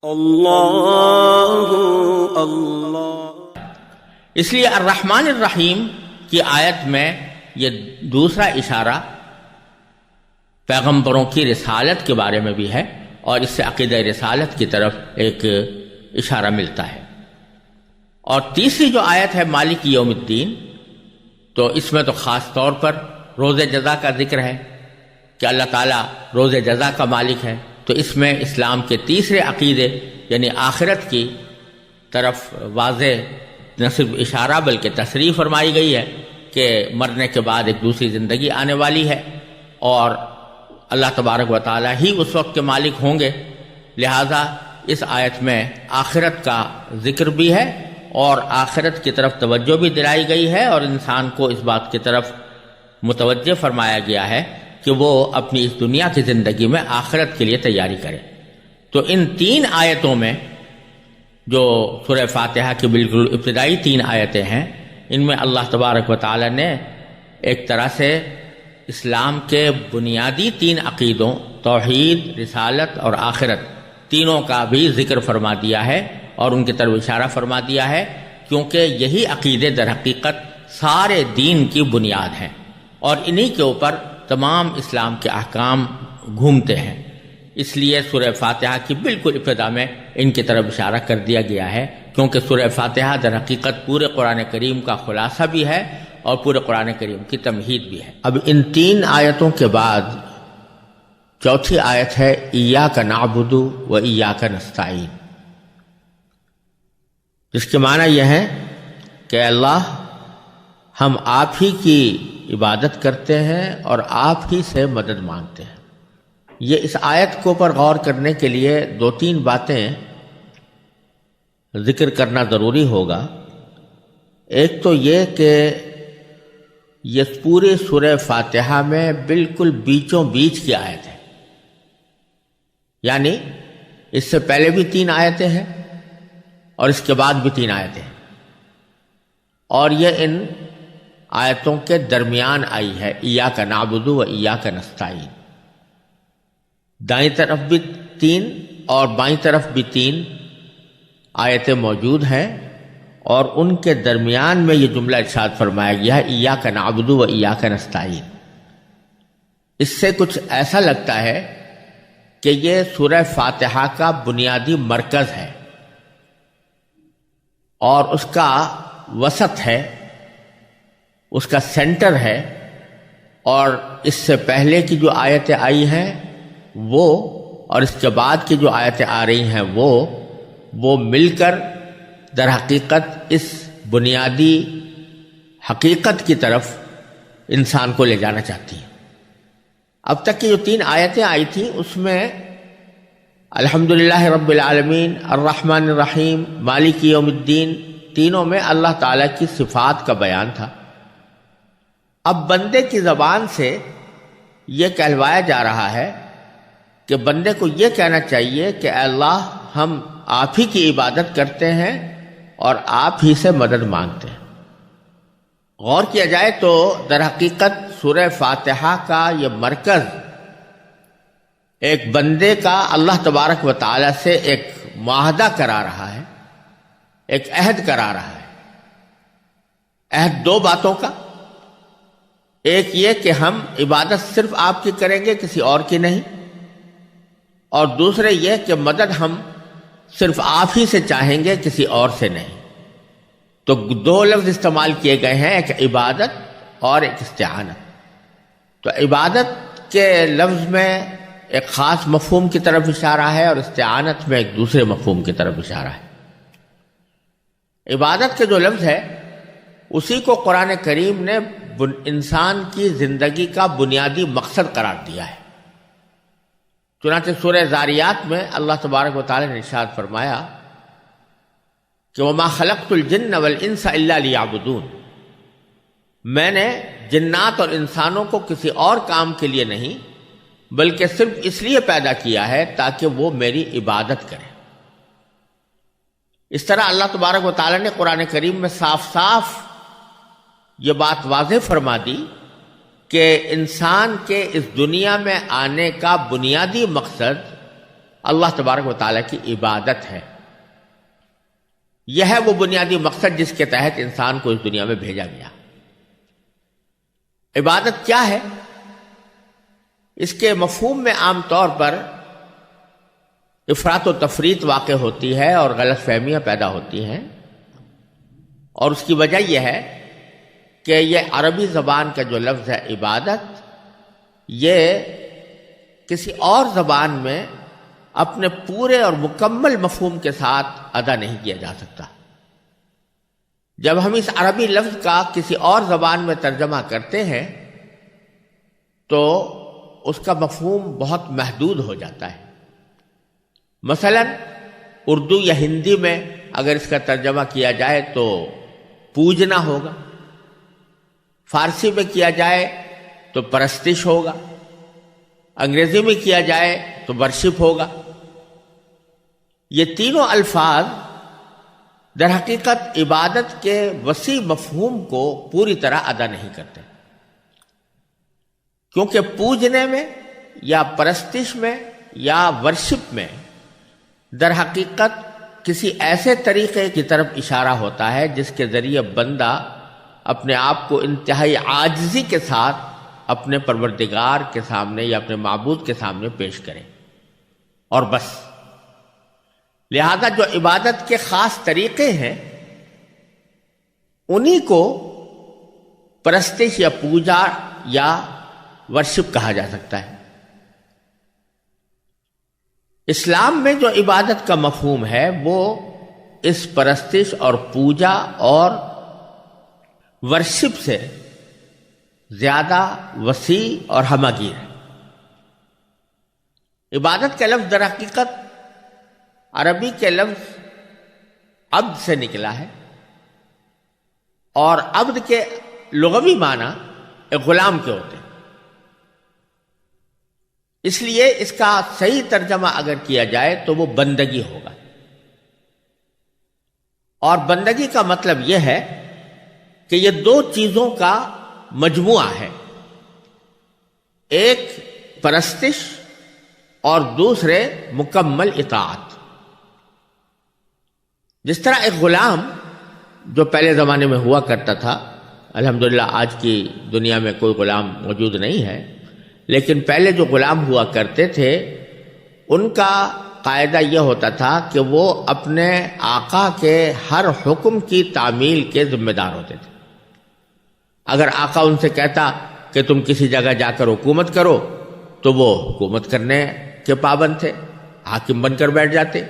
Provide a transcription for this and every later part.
اللہ اللہ۔ اس لیے الرحمن الرحیم کی آیت میں یہ دوسرا اشارہ پیغمبروں کی رسالت کے بارے میں بھی ہے، اور اس سے عقیدہ رسالت کی طرف ایک اشارہ ملتا ہے۔ اور تیسری جو آیت ہے مالک یوم الدین، تو اس میں تو خاص طور پر روز جزا کا ذکر ہے کہ اللہ تعالیٰ روز جزا کا مالک ہے، تو اس میں اسلام کے تیسرے عقیدے یعنی آخرت کی طرف واضح نہ صرف اشارہ بلکہ تصریح فرمائی گئی ہے کہ مرنے کے بعد ایک دوسری زندگی آنے والی ہے، اور اللہ تبارک و تعالیٰ ہی اس وقت کے مالک ہوں گے، لہذا اس آیت میں آخرت کا ذکر بھی ہے اور آخرت کی طرف توجہ بھی دلائی گئی ہے، اور انسان کو اس بات کی طرف متوجہ فرمایا گیا ہے کہ وہ اپنی اس دنیا کی زندگی میں آخرت کے لیے تیاری کرے۔ تو ان تین آیتوں میں جو سورہ فاتحہ کی بالکل ابتدائی تین آیتیں ہیں، ان میں اللہ تبارک و تعالی نے ایک طرح سے اسلام کے بنیادی تین عقیدوں توحید، رسالت اور آخرت تینوں کا بھی ذکر فرما دیا ہے اور ان کی طرف اشارہ فرما دیا ہے، کیونکہ یہی عقیدے در حقیقت سارے دین کی بنیاد ہیں اور انہی کے اوپر تمام اسلام کے احکام گھومتے ہیں۔ اس لیے سورہ فاتحہ کی بالکل ابتدا میں ان کی طرف اشارہ کر دیا گیا ہے، کیونکہ سورہ فاتحہ در حقیقت پورے قرآن کریم کا خلاصہ بھی ہے اور پورے قرآن کریم کی تمہید بھی ہے۔ اب ان تین آیتوں کے بعد چوتھی آیت ہے ایاک نعبد و ایاک نستعین، جس کے معنی یہ ہے کہ اللہ ہم آپ ہی کی عبادت کرتے ہیں اور آپ ہی سے مدد مانگتے ہیں۔ یہ اس آیت کو پر غور کرنے کے لیے دو تین باتیں ذکر کرنا ضروری ہوگا۔ ایک تو یہ کہ یہ پورے سورہ فاتحہ میں بالکل بیچوں بیچ کی آیت ہے، یعنی اس سے پہلے بھی تین آیتیں ہیں اور اس کے بعد بھی تین آیتیں ہیں، اور یہ ان آیتوں کے درمیان آئی ہے، ایاک نعبد و ایاک نستعین۔ دائیں طرف بھی تین اور بائیں طرف بھی تین آیتیں موجود ہیں، اور ان کے درمیان میں یہ جملہ ارشاد فرمایا گیا ہے ایاک نعبد و ایاک نستعین۔ اس سے کچھ ایسا لگتا ہے کہ یہ سورہ فاتحہ کا بنیادی مرکز ہے اور اس کا وسط ہے، اس کا سینٹر ہے، اور اس سے پہلے کی جو آیتیں آئی ہیں وہ اور اس کے بعد کی جو آیتیں آ رہی ہیں وہ مل کر در حقیقت اس بنیادی حقیقت کی طرف انسان کو لے جانا چاہتی ہیں۔ اب تک کی جو تین آیتیں آئی تھیں اس میں الحمدللہ رب العالمین، الرحمن الرحیم، مالک یوم الدین، تینوں میں اللہ تعالیٰ کی صفات کا بیان تھا۔ اب بندے کی زبان سے یہ کہلوایا جا رہا ہے کہ بندے کو یہ کہنا چاہیے کہ اے اللہ ہم آپ ہی کی عبادت کرتے ہیں اور آپ ہی سے مدد مانگتے ہیں۔ غور کیا جائے تو در حقیقت سورہ فاتحہ کا یہ مرکز ایک بندے کا اللہ تبارک و تعالی سے ایک معاہدہ کرا رہا ہے، ایک عہد کرا رہا ہے۔ عہد دو باتوں کا، ایک یہ کہ ہم عبادت صرف آپ کی کریں گے، کسی اور کی نہیں، اور دوسرے یہ کہ مدد ہم صرف آپ ہی سے چاہیں گے، کسی اور سے نہیں۔ تو دو لفظ استعمال کیے گئے ہیں، ایک عبادت اور ایک استعانت۔ تو عبادت کے لفظ میں ایک خاص مفہوم کی طرف اشارہ ہے اور استعانت میں ایک دوسرے مفہوم کی طرف اشارہ ہے۔ عبادت کے جو لفظ ہے اسی کو قرآن کریم نے انسان کی زندگی کا بنیادی مقصد قرار دیا ہے۔ چنانچہ سورہ ذاریات میں اللہ تبارک و تعالی نے ارشاد فرمایا کہ وَمَا خَلَقْتُ الْجِنَّ وَالْإِنسَ إِلَّا لِيَعْبُدُونَ، میں نے جنات اور انسانوں کو کسی اور کام کے لیے نہیں بلکہ صرف اس لیے پیدا کیا ہے تاکہ وہ میری عبادت کریں۔ اس طرح اللہ تبارک و تعالی نے قرآن کریم میں صاف صاف یہ بات واضح فرما دی کہ انسان کے اس دنیا میں آنے کا بنیادی مقصد اللہ تبارک و تعالیٰ کی عبادت ہے. یہ ہے وہ بنیادی مقصد جس کے تحت انسان کو اس دنیا میں بھیجا گیا. عبادت کیا ہے؟ اس کے مفہوم میں عام طور پر افراط و تفریط واقع ہوتی ہے اور غلط فہمیاں پیدا ہوتی ہیں، اور اس کی وجہ یہ ہے کہ یہ عربی زبان کا جو لفظ ہے عبادت، یہ کسی اور زبان میں اپنے پورے اور مکمل مفہوم کے ساتھ ادا نہیں کیا جا سکتا. جب ہم اس عربی لفظ کا کسی اور زبان میں ترجمہ کرتے ہیں تو اس کا مفہوم بہت محدود ہو جاتا ہے. مثلا اردو یا ہندی میں اگر اس کا ترجمہ کیا جائے تو پوجنا ہوگا، فارسی میں کیا جائے تو پرستش ہوگا، انگریزی میں کیا جائے تو ورشپ ہوگا. یہ تینوں الفاظ در حقیقت عبادت کے وسیع مفہوم کو پوری طرح ادا نہیں کرتے، کیونکہ پوجنے میں یا پرستش میں یا ورشپ میں در حقیقت کسی ایسے طریقے کی طرف اشارہ ہوتا ہے جس کے ذریعے بندہ اپنے آپ کو انتہائی عاجزی کے ساتھ اپنے پروردگار کے سامنے یا اپنے معبود کے سامنے پیش کرے، اور بس. لہذا جو عبادت کے خاص طریقے ہیں انہی کو پرستش یا پوجا یا ورشپ کہا جا سکتا ہے. اسلام میں جو عبادت کا مفہوم ہے وہ اس پرستش اور پوجا اور ورشپ سے زیادہ وسیع اور ہمہ گیر ہے. عبادت کا لفظ در حقیقت عربی کے لفظ عبد سے نکلا ہے، اور عبد کے لغوی معنی ایک غلام کے ہوتے ہیں. اس لیے اس کا صحیح ترجمہ اگر کیا جائے تو وہ بندگی ہوگا، اور بندگی کا مطلب یہ ہے کہ یہ دو چیزوں کا مجموعہ ہے، ایک پرستش اور دوسرے مکمل اطاعت. جس طرح ایک غلام جو پہلے زمانے میں ہوا کرتا تھا، الحمدللہ آج کی دنیا میں کوئی غلام موجود نہیں ہے، لیکن پہلے جو غلام ہوا کرتے تھے ان کا قاعدہ یہ ہوتا تھا کہ وہ اپنے آقا کے ہر حکم کی تعمیل کے ذمہ دار ہوتے تھے. اگر آقا ان سے کہتا کہ تم کسی جگہ جا کر حکومت کرو تو وہ حکومت کرنے کے پابند تھے، حاکم بن کر بیٹھ جاتے.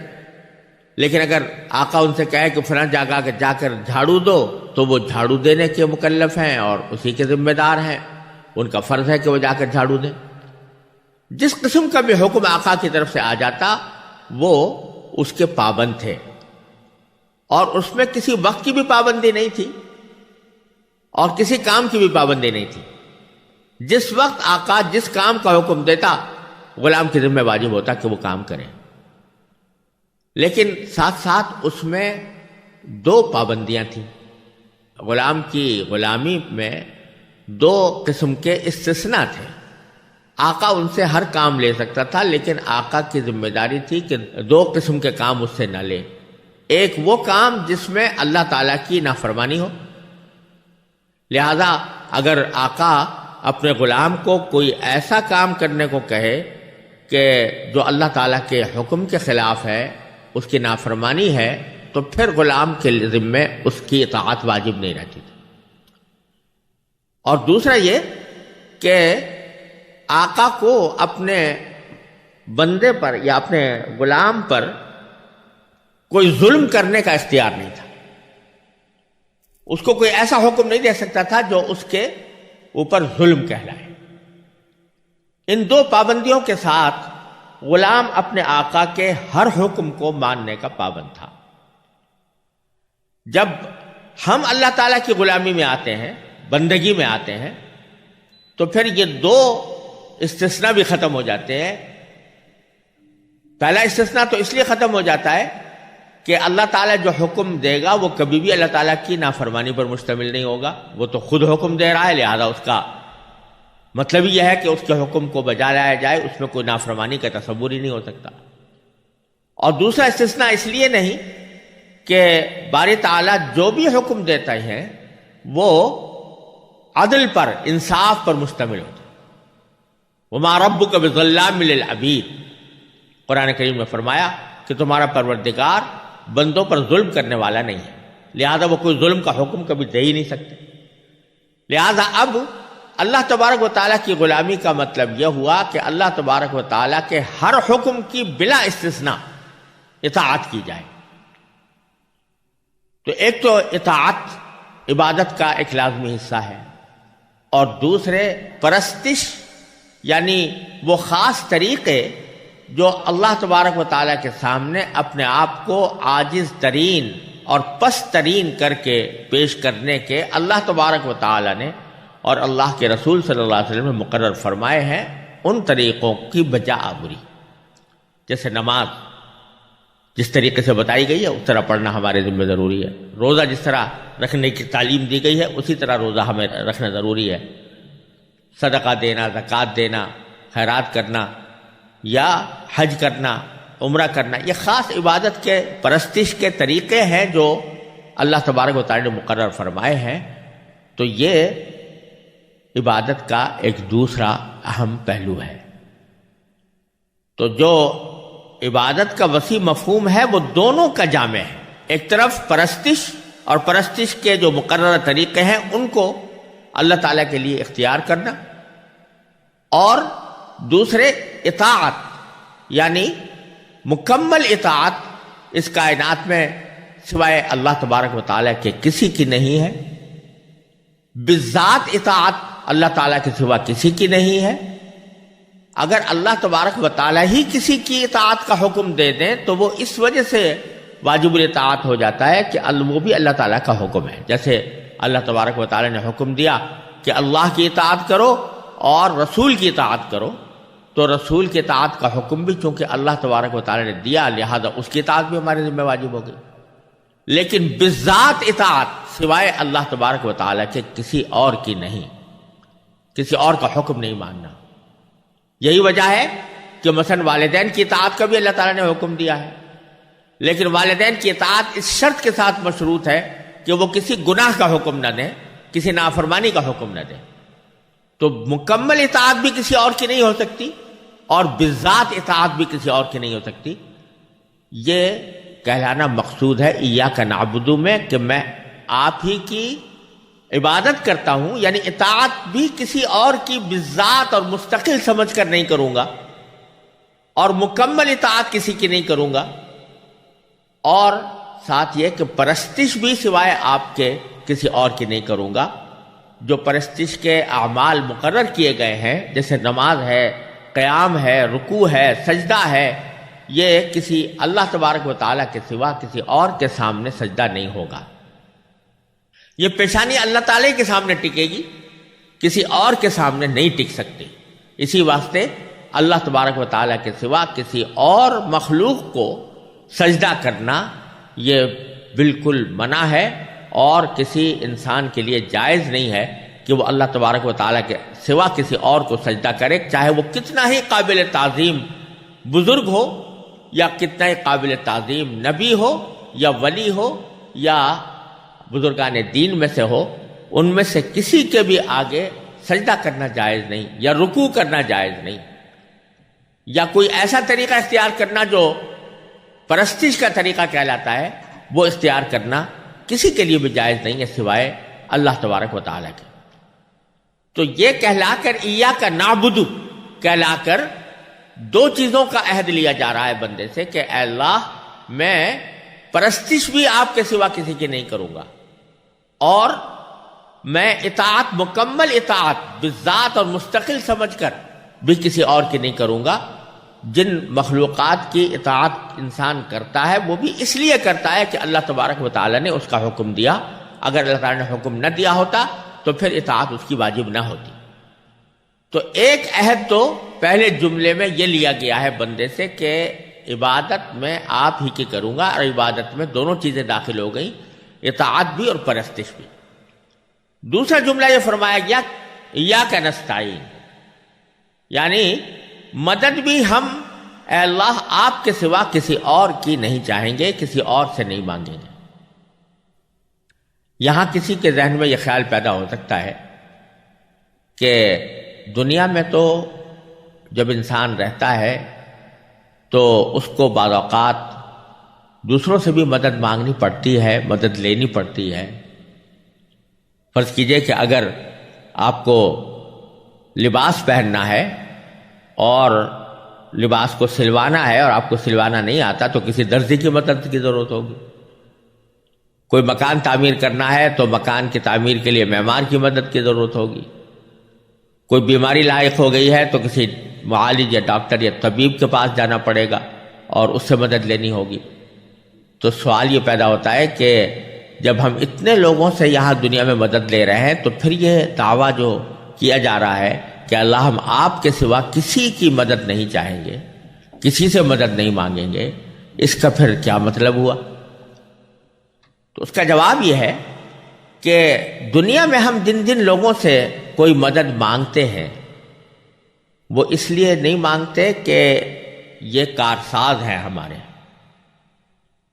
لیکن اگر آقا ان سے کہے کہ فلاں جگہ جا کر جھاڑو دو تو وہ جھاڑو دینے کے مکلف ہیں اور اسی کے ذمہ دار ہیں، ان کا فرض ہے کہ وہ جا کر جھاڑو دیں. جس قسم کا بھی حکم آقا کی طرف سے آ جاتا وہ اس کے پابند تھے، اور اس میں کسی وقت کی بھی پابندی نہیں تھی اور کسی کام کی بھی پابندی نہیں تھی. جس وقت آقا جس کام کا حکم دیتا غلام کے ذمہ واجب ہوتا کہ وہ کام کریں. لیکن ساتھ ساتھ اس میں دو پابندیاں تھیں. غلام کی غلامی میں دو قسم کے استثناء تھے. آقا ان سے ہر کام لے سکتا تھا، لیکن آقا کی ذمہ داری تھی کہ دو قسم کے کام اس سے نہ لے. ایک وہ کام جس میں اللہ تعالیٰ کی نافرمانی ہو، لہذا اگر آقا اپنے غلام کو کوئی ایسا کام کرنے کو کہے کہ جو اللہ تعالیٰ کے حکم کے خلاف ہے، اس کی نافرمانی ہے، تو پھر غلام کے ذمے اس کی اطاعت واجب نہیں رہتی تھی. اور دوسرا یہ کہ آقا کو اپنے بندے پر یا اپنے غلام پر کوئی ظلم کرنے کا اختیار نہیں تھا. اس کو کوئی ایسا حکم نہیں دے سکتا تھا جو اس کے اوپر ظلم کہلائے. ان دو پابندیوں کے ساتھ غلام اپنے آقا کے ہر حکم کو ماننے کا پابند تھا. جب ہم اللہ تعالیٰ کی غلامی میں آتے ہیں، بندگی میں آتے ہیں، تو پھر یہ دو استثناء بھی ختم ہو جاتے ہیں. پہلا استثناء تو اس لیے ختم ہو جاتا ہے کہ اللہ تعالیٰ جو حکم دے گا وہ کبھی بھی اللہ تعالیٰ کی نافرمانی پر مشتمل نہیں ہوگا. وہ تو خود حکم دے رہا ہے، لہذا اس کا مطلب یہ ہے کہ اس کے حکم کو بجا لایا جائے، اس میں کوئی نافرمانی کا تصور ہی نہیں ہو سکتا. اور دوسرا استثناء اس لیے نہیں کہ باری تعالیٰ جو بھی حکم دیتا ہے وہ عدل پر، انصاف پر مشتمل ہوتا ہے۔ وَمَا رَبُّكَ بِظَلَّامٍ لِّلْعَبِيدِ، قرآن کریم میں فرمایا کہ تمہارا پروردگار بندوں پر ظلم کرنے والا نہیں ہے، لہذا وہ کوئی ظلم کا حکم کبھی دے ہی نہیں سکتے۔ لہذا اب اللہ تبارک و تعالیٰ کی غلامی کا مطلب یہ ہوا کہ اللہ تبارک و تعالیٰ کے ہر حکم کی بلا استثناء اطاعت کی جائے۔ تو ایک تو اطاعت عبادت کا ایک لازمی حصہ ہے، اور دوسرے پرستش، یعنی وہ خاص طریقے جو اللہ تبارک و تعالیٰ کے سامنے اپنے آپ کو عاجز ترین اور پست ترین کر کے پیش کرنے کے اللہ تبارک و تعالیٰ نے اور اللہ کے رسول صلی اللہ علیہ وسلم نے مقرر فرمائے ہیں، ان طریقوں کی بجا آوری۔ جیسے نماز جس طریقے سے بتائی گئی ہے اس طرح پڑھنا ہمارے ذمہ ضروری ہے، روزہ جس طرح رکھنے کی تعلیم دی گئی ہے اسی طرح روزہ ہمیں رکھنا ضروری ہے، صدقہ دینا، زکوٰۃ دینا، خیرات کرنا یا حج کرنا، عمرہ کرنا، یہ خاص عبادت کے پرستش کے طریقے ہیں جو اللہ تبارک و تعالیٰ نے مقرر فرمائے ہیں۔ تو یہ عبادت کا ایک دوسرا اہم پہلو ہے۔ تو جو عبادت کا وسیع مفہوم ہے وہ دونوں کا جامع ہے، ایک طرف پرستش اور پرستش کے جو مقررہ طریقے ہیں ان کو اللہ تعالیٰ کے لیے اختیار کرنا، اور دوسرے اطاعت، یعنی مکمل اطاعت اس کائنات میں سوائے اللہ تبارک و تعالیٰ کے کسی کی نہیں ہے، بالذات اطاعت اللہ تعالیٰ کے سوا کسی کی نہیں ہے۔ اگر اللہ تبارک و تعالیٰ ہی کسی کی اطاعت کا حکم دے دیں تو وہ اس وجہ سے واجب الاطاعت ہو جاتا ہے کہ وہ بھی اللہ تعالیٰ کا حکم ہے۔ جیسے اللہ تبارک و تعالیٰ نے حکم دیا کہ اللہ کی اطاعت کرو اور رسول کی اطاعت کرو، تو رسول کی اطاعت کا حکم بھی چونکہ اللہ تبارک و تعالیٰ نے دیا لہذا اس کی اطاعت بھی ہمارے ذمہ واجب ہو گئی۔ لیکن بالذات اطاعت سوائے اللہ تبارک و تعالیٰ کے کسی اور کی نہیں، کسی اور کا حکم نہیں ماننا۔ یہی وجہ ہے کہ مثلا والدین کی اطاعت کا بھی اللہ تعالیٰ نے حکم دیا ہے، لیکن والدین کی اطاعت اس شرط کے ساتھ مشروط ہے کہ وہ کسی گناہ کا حکم نہ دیں، کسی نافرمانی کا حکم نہ دیں۔ تو مکمل اطاعت بھی کسی اور کی نہیں ہو سکتی اور بالذات اطاعت بھی کسی اور کی نہیں ہو سکتی۔ یہ کہلانا مقصود ہے ایاک نعبد میں کہ میں آپ ہی کی عبادت کرتا ہوں، یعنی اطاعت بھی کسی اور کی بالذات اور مستقل سمجھ کر نہیں کروں گا، اور مکمل اطاعت کسی کی نہیں کروں گا، اور ساتھ یہ کہ پرستش بھی سوائے آپ کے کسی اور کی نہیں کروں گا۔ جو پرستش کے اعمال مقرر کیے گئے ہیں جیسے نماز ہے، قیام ہے، رکوع ہے، سجدہ ہے، یہ کسی اللہ تبارک و تعالیٰ کے سوا کسی اور کے سامنے سجدہ نہیں ہوگا۔ یہ پیشانی اللہ تعالیٰ کے سامنے ٹکے گی، کسی اور کے سامنے نہیں ٹک سکتی۔ اسی واسطے اللہ تبارک و تعالیٰ کے سوا کسی اور مخلوق کو سجدہ کرنا یہ بالکل منع ہے، اور کسی انسان کے لیے جائز نہیں ہے کہ وہ اللہ تبارک و تعالیٰ کے سوا کسی اور کو سجدہ کرے، چاہے وہ کتنا ہی قابل تعظیم بزرگ ہو یا کتنا ہی قابل تعظیم نبی ہو یا ولی ہو یا بزرگان دین میں سے ہو، ان میں سے کسی کے بھی آگے سجدہ کرنا جائز نہیں، یا رکوع کرنا جائز نہیں، یا کوئی ایسا طریقہ اختیار کرنا جو پرستش کا طریقہ کہلاتا ہے وہ اختیار کرنا کسی کے لیے بھی جائز نہیں ہے سوائے اللہ تبارک و تعالیٰ کے۔ تو یہ کہلا کر ایاک نعبد کہلا کر دو چیزوں کا عہد لیا جا رہا ہے بندے سے کہ اے اللہ میں پرستش بھی آپ کے سوا کسی کی نہیں کروں گا، اور میں اطاعت مکمل اطاعت بالذات اور مستقل سمجھ کر بھی کسی اور کی نہیں کروں گا۔ جن مخلوقات کی اطاعت انسان کرتا ہے وہ بھی اس لیے کرتا ہے کہ اللہ تبارک و تعالیٰ نے اس کا حکم دیا، اگر اللہ تعالیٰ نے حکم نہ دیا ہوتا تو پھر اطاعت اس کی واجب نہ ہوتی۔ تو ایک عہد تو پہلے جملے میں یہ لیا گیا ہے بندے سے کہ عبادت میں آپ ہی کی کروں گا، اور عبادت میں دونوں چیزیں داخل ہو گئیں، اطاعت بھی اور پرستش بھی۔ دوسرا جملہ یہ فرمایا گیا ایاک نستعین، یعنی مدد بھی ہم اے اللہ آپ کے سوا کسی اور کی نہیں چاہیں گے، کسی اور سے نہیں مانگیں گے۔ یہاں کسی کے ذہن میں یہ خیال پیدا ہو سکتا ہے کہ دنیا میں تو جب انسان رہتا ہے تو اس کو بعض اوقات دوسروں سے بھی مدد مانگنی پڑتی ہے، مدد لینی پڑتی ہے۔ فرض کیجئے کہ اگر آپ کو لباس پہننا ہے اور لباس کو سلوانا ہے اور آپ کو سلوانا نہیں آتا تو کسی درزی کی مدد کی ضرورت ہوگی۔ کوئی مکان تعمیر کرنا ہے تو مکان کی تعمیر کے لیے معمار کی مدد کی ضرورت ہوگی۔ کوئی بیماری لاحق ہو گئی ہے تو کسی معالج یا ڈاکٹر یا طبیب کے پاس جانا پڑے گا اور اس سے مدد لینی ہوگی۔ تو سوال یہ پیدا ہوتا ہے کہ جب ہم اتنے لوگوں سے یہاں دنیا میں مدد لے رہے ہیں تو پھر یہ دعویٰ جو کیا جا رہا ہے کہ اللہ ہم آپ کے سوا کسی کی مدد نہیں چاہیں گے، کسی سے مدد نہیں مانگیں گے، اس کا پھر کیا مطلب ہوا؟ تو اس کا جواب یہ ہے کہ دنیا میں ہم جن جن لوگوں سے کوئی مدد مانگتے ہیں وہ اس لیے نہیں مانگتے کہ یہ کارساز ہیں ہمارے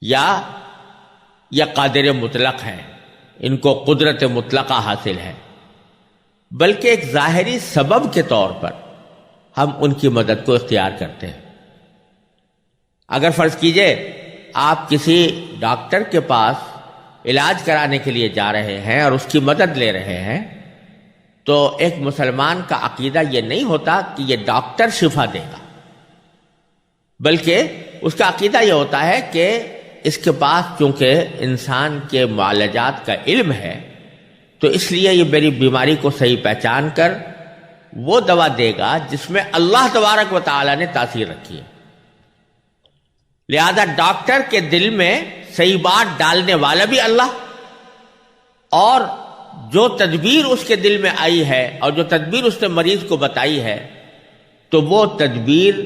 یا قادر مطلق ہیں، ان کو قدرت مطلقہ حاصل ہے، بلکہ ایک ظاہری سبب کے طور پر ہم ان کی مدد کو اختیار کرتے ہیں۔ اگر فرض کیجئے آپ کسی ڈاکٹر کے پاس علاج کرانے کے لیے جا رہے ہیں اور اس کی مدد لے رہے ہیں تو ایک مسلمان کا عقیدہ یہ نہیں ہوتا کہ یہ ڈاکٹر شفا دے گا، بلکہ اس کا عقیدہ یہ ہوتا ہے کہ اس کے پاس چونکہ انسان کے معالجات کا علم ہے تو اس لیے یہ میری بیماری کو صحیح پہچان کر وہ دوا دے گا جس میں اللہ تبارک و تعالیٰ نے تاثیر رکھی ہے۔ لہذا ڈاکٹر کے دل میں صحیح بات ڈالنے والا بھی اللہ، اور جو تدبیر اس کے دل میں آئی ہے اور جو تدبیر اس نے مریض کو بتائی ہے تو وہ تدبیر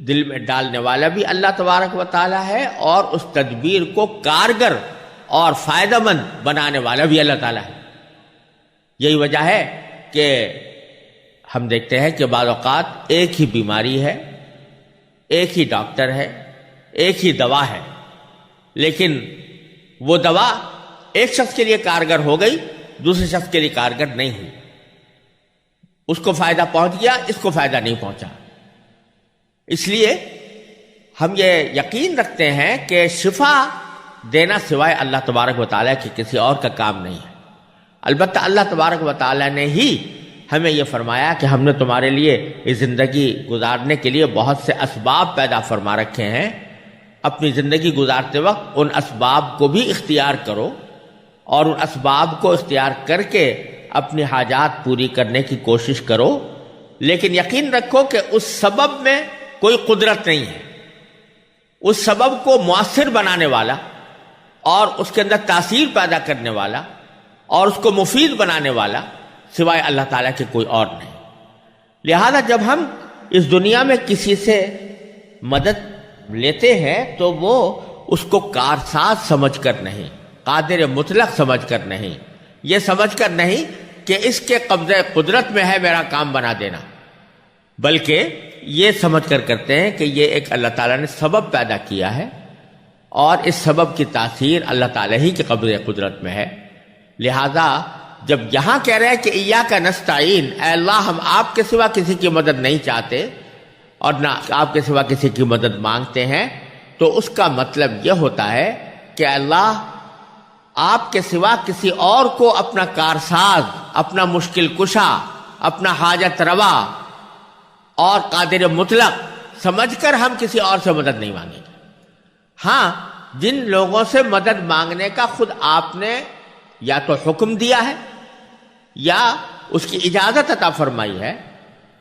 دل میں ڈالنے والا بھی اللہ تبارک و تعالیٰ ہے، اور اس تدبیر کو کارگر اور فائدہ مند بنانے والا بھی اللہ تعالیٰ ہے۔ یہی وجہ ہے کہ ہم دیکھتے ہیں کہ بعض اوقات ایک ہی بیماری ہے، ایک ہی ڈاکٹر ہے، ایک ہی دوا ہے، لیکن وہ دوا ایک شخص کے لیے کارگر ہو گئی، دوسرے شخص کے لیے کارگر نہیں ہوئی۔ اس کو فائدہ پہنچ گیا، اس کو فائدہ نہیں پہنچا۔ اس لیے ہم یہ یقین رکھتے ہیں کہ شفا دینا سوائے اللہ تبارک و تعالیٰ کے کسی اور کا کام نہیں ہے۔ البتہ اللہ تبارک و تعالیٰ نے ہی ہمیں یہ فرمایا کہ ہم نے تمہارے لیے اس زندگی گزارنے کے لیے بہت سے اسباب پیدا فرما رکھے ہیں، اپنی زندگی گزارتے وقت ان اسباب کو بھی اختیار کرو اور ان اسباب کو اختیار کر کے اپنی حاجات پوری کرنے کی کوشش کرو، لیکن یقین رکھو کہ اس سبب میں کوئی قدرت نہیں ہے۔ اس سبب کو مؤثر بنانے والا اور اس کے اندر تاثیر پیدا کرنے والا اور اس کو مفید بنانے والا سوائے اللہ تعالیٰ کے کوئی اور نہیں۔ لہذا جب ہم اس دنیا میں کسی سے مدد لیتے ہیں تو وہ اس کو کارساز سمجھ کر نہیں، قادر مطلق سمجھ کر نہیں، یہ سمجھ کر نہیں کہ اس کے قبضہ قدرت میں ہے میرا کام بنا دینا، بلکہ یہ سمجھ کر کرتے ہیں کہ یہ ایک اللہ تعالیٰ نے سبب پیدا کیا ہے اور اس سبب کی تاثیر اللہ تعالیٰ ہی کے قبضہ قدرت میں ہے۔ لہذا جب یہاں کہہ رہے ہیں کہ ایاک نستعین، اے اللہ ہم آپ کے سوا کسی کی مدد نہیں چاہتے اور نہ آپ کے سوا کسی کی مدد مانگتے ہیں، تو اس کا مطلب یہ ہوتا ہے کہ اللہ آپ کے سوا کسی اور کو اپنا کارساز، اپنا مشکل کشا، اپنا حاجت روا اور قادر مطلق سمجھ کر ہم کسی اور سے مدد نہیں مانگیں گے۔ ہاں، جن لوگوں سے مدد مانگنے کا خود آپ نے یا تو حکم دیا ہے یا اس کی اجازت عطا فرمائی ہے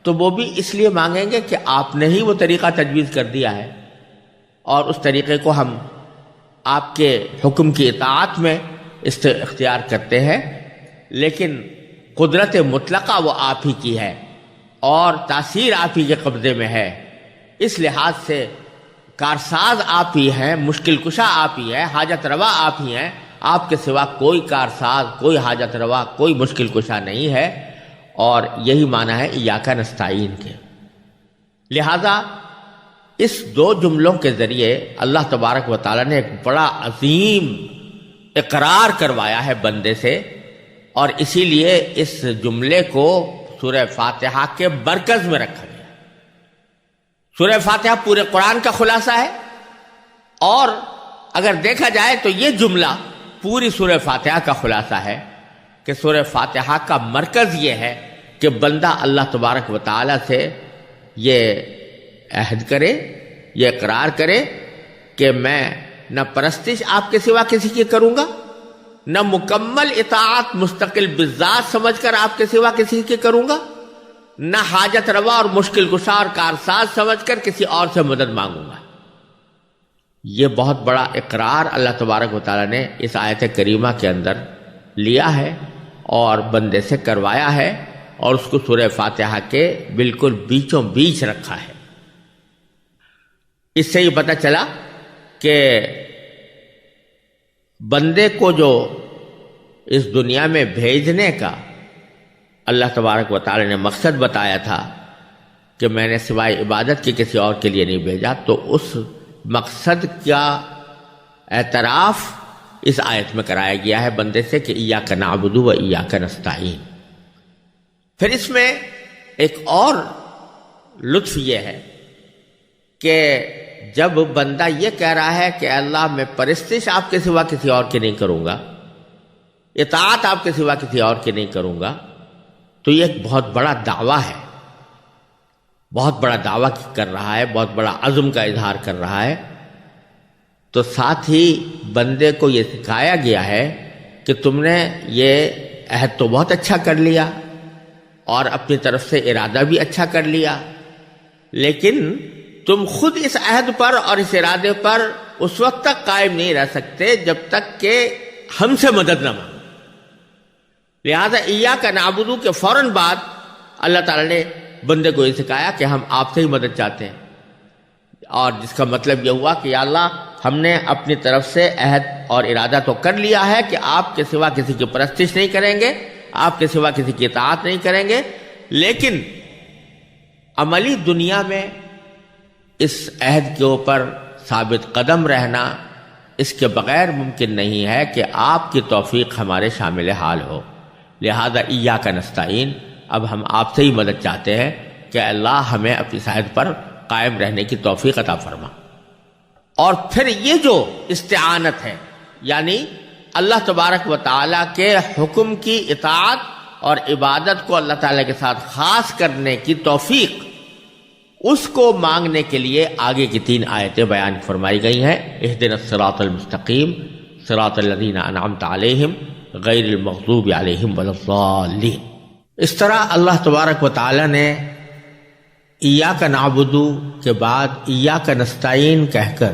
تو وہ بھی اس لیے مانگیں گے کہ آپ نے ہی وہ طریقہ تجویز کر دیا ہے، اور اس طریقے کو ہم آپ کے حکم کی اطاعت میں اختیار کرتے ہیں، لیکن قدرت مطلقہ وہ آپ ہی کی ہے اور تاثیر آپ ہی کے قبضے میں ہے۔ اس لحاظ سے کارساز آپ ہی ہیں، مشکل کشا آپ ہی ہیں، حاجت روا آپ ہی ہیں، آپ کے سوا کوئی کارساز، کوئی حاجت روا، کوئی مشکل کشا نہیں ہے، اور یہی معنی ہے ایاک نستعین کے۔ لہذا اس دو جملوں کے ذریعے اللہ تبارک و تعالیٰ نے ایک بڑا عظیم اقرار کروایا ہے بندے سے، اور اسی لیے اس جملے کو سورہ فاتحہ کے مرکز میں رکھا گیا۔ سورہ فاتحہ پورے قرآن کا خلاصہ ہے، اور اگر دیکھا جائے تو یہ جملہ پوری سورہ فاتحہ کا خلاصہ ہے کہ سورہ فاتحہ کا مرکز یہ ہے کہ بندہ اللہ تبارک و تعالیٰ سے یہ عہد کرے، یہ اقرار کرے کہ میں نہ پرستش آپ کے سوا کسی کی کروں گا، نہ مکمل اطاعت مستقل بالذات سمجھ کر آپ کے سوا کسی کی کروں گا، نہ حاجت روا اور مشکل کشا اور کارساز سمجھ کر کسی اور سے مدد مانگوں گا۔ یہ بہت بڑا اقرار اللہ تبارک و تعالیٰ نے اس آیت کریمہ کے اندر لیا ہے اور بندے سے کروایا ہے، اور اس کو سورہ فاتحہ کے بالکل بیچوں بیچ رکھا ہے۔ اس سے یہ پتہ چلا کہ بندے کو جو اس دنیا میں بھیجنے کا اللہ تبارک و تعالی نے مقصد بتایا تھا کہ میں نے سوائے عبادت کے کسی اور کے لیے نہیں بھیجا، تو اس مقصد کا اعتراف اس آیت میں کرایا گیا ہے بندے سے کہ ایاک نعبد و ایاک نستعین۔ پھر اس میں ایک اور لطف یہ ہے کہ جب بندہ یہ کہہ رہا ہے کہ اللہ میں پرستش آپ کے سوا کسی اور کی نہیں کروں گا، اطاعت آپ کے سوا کسی اور کی نہیں کروں گا، تو یہ ایک بہت بڑا دعویٰ ہے، بہت بڑا دعویٰ کر رہا ہے، بہت بڑا عزم کا اظہار کر رہا ہے۔ تو ساتھ ہی بندے کو یہ سکھایا گیا ہے کہ تم نے یہ عہد تو بہت اچھا کر لیا اور اپنی طرف سے ارادہ بھی اچھا کر لیا، لیکن تم خود اس عہد پر اور اس ارادے پر اس وقت تک قائم نہیں رہ سکتے جب تک کہ ہم سے مدد نہ مانگو۔ لہذا ایاک نعبد کے فوراً بعد اللہ تعالیٰ نے بندے کو یہ سکھایا کہ ہم آپ سے ہی مدد چاہتے ہیں، اور جس کا مطلب یہ ہوا کہ یا اللہ ہم نے اپنی طرف سے عہد اور ارادہ تو کر لیا ہے کہ آپ کے سوا کسی کی پرستش نہیں کریں گے، آپ کے سوا کسی کی اطاعت نہیں کریں گے، لیکن عملی دنیا میں اس عہد کے اوپر ثابت قدم رہنا اس کے بغیر ممکن نہیں ہے کہ آپ کی توفیق ہمارے شامل حال ہو۔ لہذا ایاک نستعین، اب ہم آپ سے ہی مدد چاہتے ہیں کہ اللہ ہمیں اپنی عہد پر قائم رہنے کی توفیق عطا فرما۔ اور پھر یہ جو استعانت ہے، یعنی اللہ تبارک و تعالیٰ کے حکم کی اطاعت اور عبادت کو اللہ تعالیٰ کے ساتھ خاص کرنے کی توفیق، اس کو مانگنے کے لیے آگے کی 3 آیتیں بیان فرمائی گئی ہیں۔ اہدنا الصراط المستقیم صراط الذین انعمت علیہم غیر المغضوب علیہم ولا الضالین۔ اس طرح اللہ تبارک و تعالیٰ نے ایاک نعبد کے بعد ایاک نستعین کہہ کر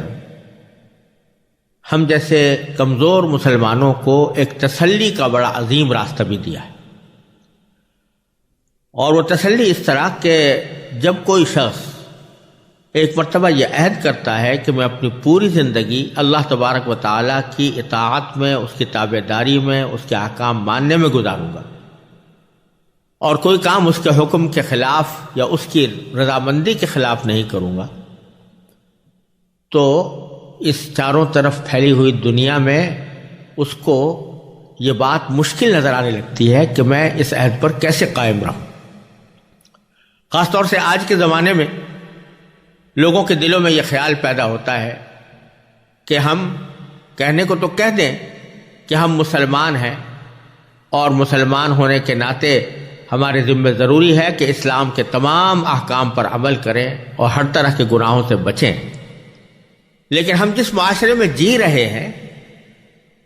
ہم جیسے کمزور مسلمانوں کو ایک تسلی کا بڑا عظیم راستہ بھی دیا ہے، اور وہ تسلی اس طرح کہ جب کوئی شخص ایک مرتبہ یہ عہد کرتا ہے کہ میں اپنی پوری زندگی اللہ تبارک و تعالیٰ کی اطاعت میں، اس کی تابعداری میں، اس کے احکام ماننے میں گزاروں گا، اور کوئی کام اس کے حکم کے خلاف یا اس کی رضامندی کے خلاف نہیں کروں گا، تو اس چاروں طرف پھیلی ہوئی دنیا میں اس کو یہ بات مشکل نظر آنے لگتی ہے کہ میں اس عہد پر کیسے قائم رہوں۔ خاص طور سے آج کے زمانے میں لوگوں کے دلوں میں یہ خیال پیدا ہوتا ہے کہ ہم کہنے کو تو کہہ دیں کہ ہم مسلمان ہیں، اور مسلمان ہونے کے ناطے ہمارے ذمہ ضروری ہے کہ اسلام کے تمام احکام پر عمل کریں اور ہر طرح کے گناہوں سے بچیں، لیکن ہم جس معاشرے میں جی رہے ہیں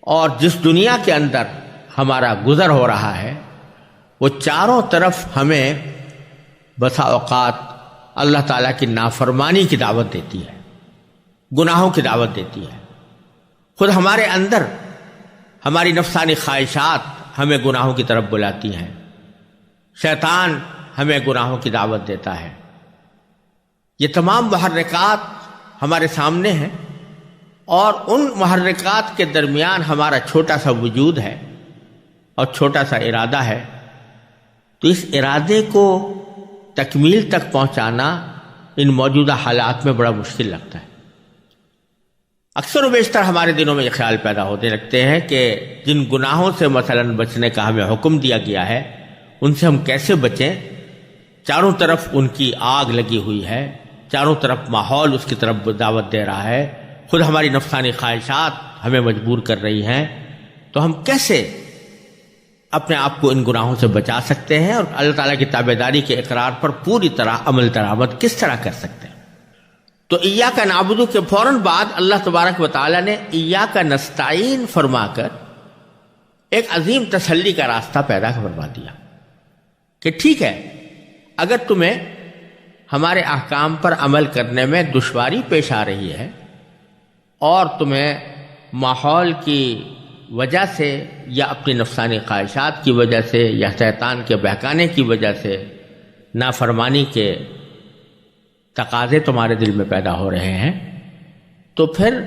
اور جس دنیا کے اندر ہمارا گزر ہو رہا ہے، وہ چاروں طرف ہمیں بسا اوقات اللہ تعالیٰ کی نافرمانی کی دعوت دیتی ہے، گناہوں کی دعوت دیتی ہے۔ خود ہمارے اندر ہماری نفسانی خواہشات ہمیں گناہوں کی طرف بلاتی ہیں، شیطان ہمیں گناہوں کی دعوت دیتا ہے۔ یہ تمام محرکات ہمارے سامنے ہیں، اور ان محرکات کے درمیان ہمارا چھوٹا سا وجود ہے اور چھوٹا سا ارادہ ہے۔ تو اس ارادے کو تکمیل تک پہنچانا، ان موجودہ حالات میں بڑا مشکل لگتا ہے۔ اکثر و بیشتر ہمارے دنوں میں یہ خیال پیدا ہوتے لگتے ہیں کہ جن گناہوں سے مثلاً بچنے کا ہمیں حکم دیا گیا ہے ان سے ہم کیسے بچیں، چاروں طرف ان کی آگ لگی ہوئی ہے، چاروں طرف ماحول اس کی طرف دعوت دے رہا ہے، خود ہماری نفسانی خواہشات ہمیں مجبور کر رہی ہیں، تو ہم کیسے اپنے آپ کو ان گناہوں سے بچا سکتے ہیں اور اللہ تعالیٰ کی تابعداری کے اقرار پر پوری طرح عمل درآمد کس طرح کر سکتے ہیں؟ تو ایاک نعبد کے فوراً بعد اللہ تبارک و تعالیٰ نے ایاک نستعین فرما کر ایک عظیم تسلی کا راستہ پیدا فرما دیا کہ ٹھیک ہے، اگر تمہیں ہمارے احکام پر عمل کرنے میں دشواری پیش آ رہی ہے اور تمہیں ماحول کی وجہ سے یا اپنی نفسانی خواہشات کی وجہ سے یا شیطان کے بہکانے کی وجہ سے نافرمانی کے تقاضے تمہارے دل میں پیدا ہو رہے ہیں، تو پھر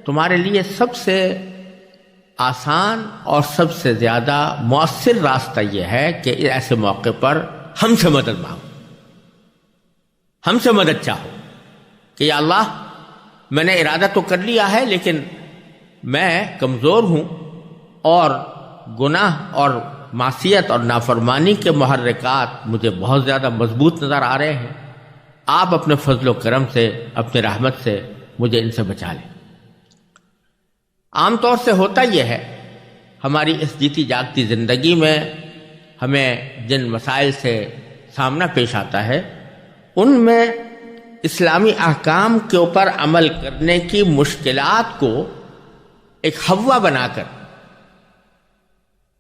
تمہارے لیے سب سے آسان اور سب سے زیادہ مؤثر راستہ یہ ہے کہ ایسے موقع پر ہم سے مدد مانگو، ہم سے مدد چاہو کہ یا اللہ میں نے ارادہ تو کر لیا ہے لیکن میں کمزور ہوں اور گناہ اور معصیت اور نافرمانی کے محرکات مجھے بہت زیادہ مضبوط نظر آ رہے ہیں، آپ اپنے فضل و کرم سے اپنے رحمت سے مجھے ان سے بچا لیں۔ عام طور سے ہوتا یہ ہے ہماری اس جیتی جاگتی زندگی میں ہمیں جن مسائل سے سامنا پیش آتا ہے ان میں اسلامی احکام کے اوپر عمل کرنے کی مشکلات کو ایک ہوا بنا کر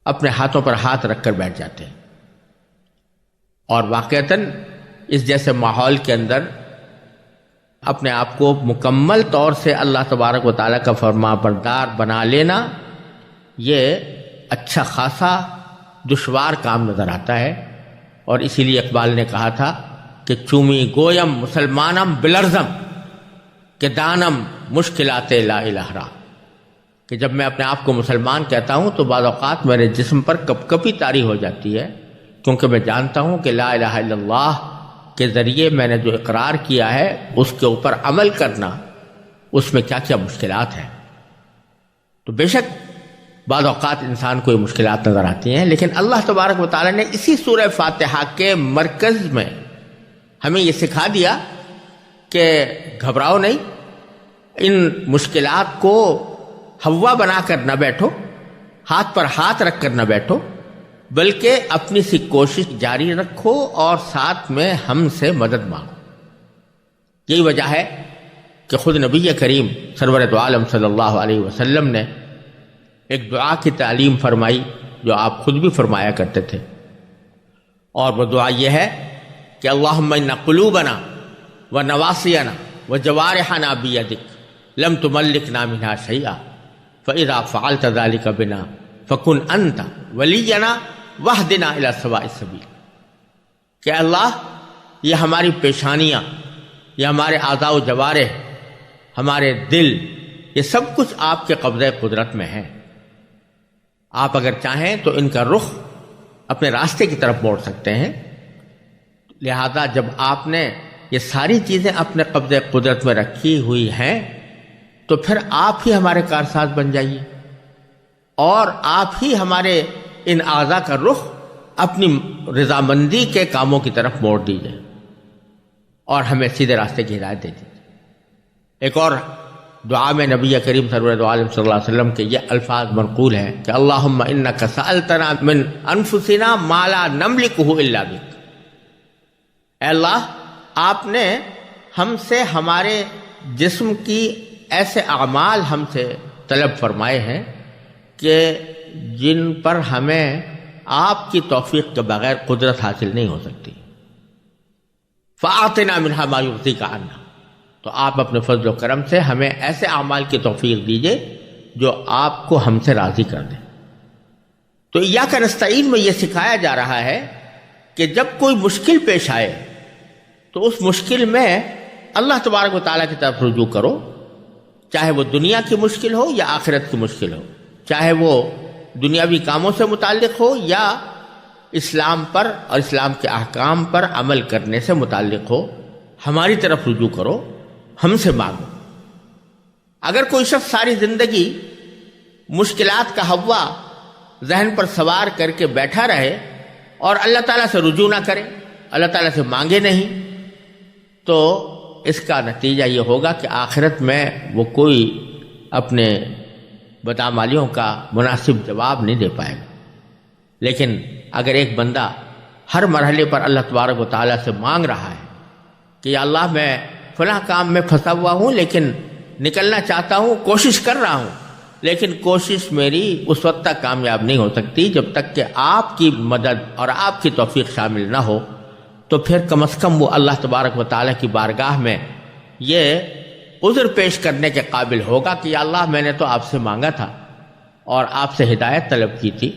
اپنے ہاتھوں پر ہاتھ رکھ کر بیٹھ جاتے ہیں، اور واقعتاً اس جیسے ماحول کے اندر اپنے آپ کو مکمل طور سے اللہ تبارک و تعالیٰ کا فرما بردار بنا لینا یہ اچھا خاصا دشوار کام نظر آتا ہے۔ اور اسی لیے اقبال نے کہا تھا کہ چومی گویم مسلمانم بلرزم کہ دانم مشکلات لا الہ را، کہ جب میں اپنے آپ کو مسلمان کہتا ہوں تو بعض اوقات میرے جسم پر کپ کپی طاری ہو جاتی ہے، کیونکہ میں جانتا ہوں کہ لا الہ الا اللہ کے ذریعے میں نے جو اقرار کیا ہے اس کے اوپر عمل کرنا، اس میں کیا کیا مشکلات ہیں۔ تو بے شک بعض اوقات انسان کو یہ مشکلات نظر آتی ہیں، لیکن اللہ تبارک و تعالیٰ نے اسی سورہ فاتحہ کے مرکز میں ہمیں یہ سکھا دیا کہ گھبراؤ نہیں، ان مشکلات کو ہوا بنا کر نہ بیٹھو، ہاتھ پر ہاتھ رکھ کر نہ بیٹھو، بلکہ اپنی سی کوشش جاری رکھو اور ساتھ میں ہم سے مدد مانگو۔ یہی وجہ ہے کہ خود نبی کریم سرور دو عالم صلی اللہ علیہ وسلم نے ایک دعا کی تعلیم فرمائی جو آپ خود بھی فرمایا کرتے تھے، اور وہ دعا یہ ہے کہ اللہم ان قلوبنا و نواسینا و جوارحنا بیدک لم تملکنا منہا شیئا فاذا فعلت ذلک بنا فکن انت ولینا واہدنا الی سواء السبیل، کہ اللہ یہ ہماری پیشانیاں، یہ ہمارے اعضاء و جوارح، ہمارے دل، یہ سب کچھ آپ کے قبضۂ قدرت میں ہیں، آپ اگر چاہیں تو ان کا رخ اپنے راستے کی طرف موڑ سکتے ہیں، لہذا جب آپ نے یہ ساری چیزیں اپنے قبضۂ قدرت میں رکھی ہوئی ہیں تو پھر آپ ہی ہمارے کارساز بن جائیے اور آپ ہی ہمارے ان اعضاء کا رخ اپنی رضامندی کے کاموں کی طرف موڑ دیجیے اور ہمیں سیدھے راستے کی ہدایت دے دیجیے۔ ایک اور دعا میں نبی کریم سرور دو عالم صلی اللہ علیہ وسلم کے یہ الفاظ منقول ہیں کہ اللہم انک سألتنا من انفسنا ما لا نملکہ الا بک، اے اللہ آپ نے ہم سے ہمارے جسم کی ایسے اعمال ہم سے طلب فرمائے ہیں کہ جن پر ہمیں آپ کی توفیق کے بغیر قدرت حاصل نہیں ہو سکتی، فَأَعْطِنَا مِنْهَا مَا يُرْضِيكَ عَنَّا، تو آپ اپنے فضل و کرم سے ہمیں ایسے اعمال کی توفیق دیجئے جو آپ کو ہم سے راضی کر دیں۔ تو ایاک نستعین میں یہ سکھایا جا رہا ہے کہ جب کوئی مشکل پیش آئے تو اس مشکل میں اللہ تبارک و تعالیٰ کی طرف رجوع کرو، چاہے وہ دنیا کی مشکل ہو یا آخرت کی مشکل ہو، چاہے وہ دنیاوی کاموں سے متعلق ہو یا اسلام پر اور اسلام کے احکام پر عمل کرنے سے متعلق ہو، ہماری طرف رجوع کرو، ہم سے مانگو۔ اگر کوئی شخص ساری زندگی مشکلات کا ہوا ذہن پر سوار کر کے بیٹھا رہے اور اللہ تعالیٰ سے رجوع نہ کرے، اللہ تعالیٰ سے مانگے نہیں، تو اس کا نتیجہ یہ ہوگا کہ آخرت میں وہ کوئی اپنے بدعمالیوں کا مناسب جواب نہیں دے پائے گا۔ لیکن اگر ایک بندہ ہر مرحلے پر اللہ تبارک و تعالیٰ سے مانگ رہا ہے کہ یا اللہ میں فلاں کام میں پھنسا ہوا ہوں لیکن نکلنا چاہتا ہوں، کوشش کر رہا ہوں، لیکن کوشش میری اس وقت تک کامیاب نہیں ہو سکتی جب تک کہ آپ کی مدد اور آپ کی توفیق شامل نہ ہو، تو پھر کم از کم وہ اللہ تبارک و تعالیٰ کی بارگاہ میں یہ عذر پیش کرنے کے قابل ہوگا کہ یا اللہ میں نے تو آپ سے مانگا تھا اور آپ سے ہدایت طلب کی تھی،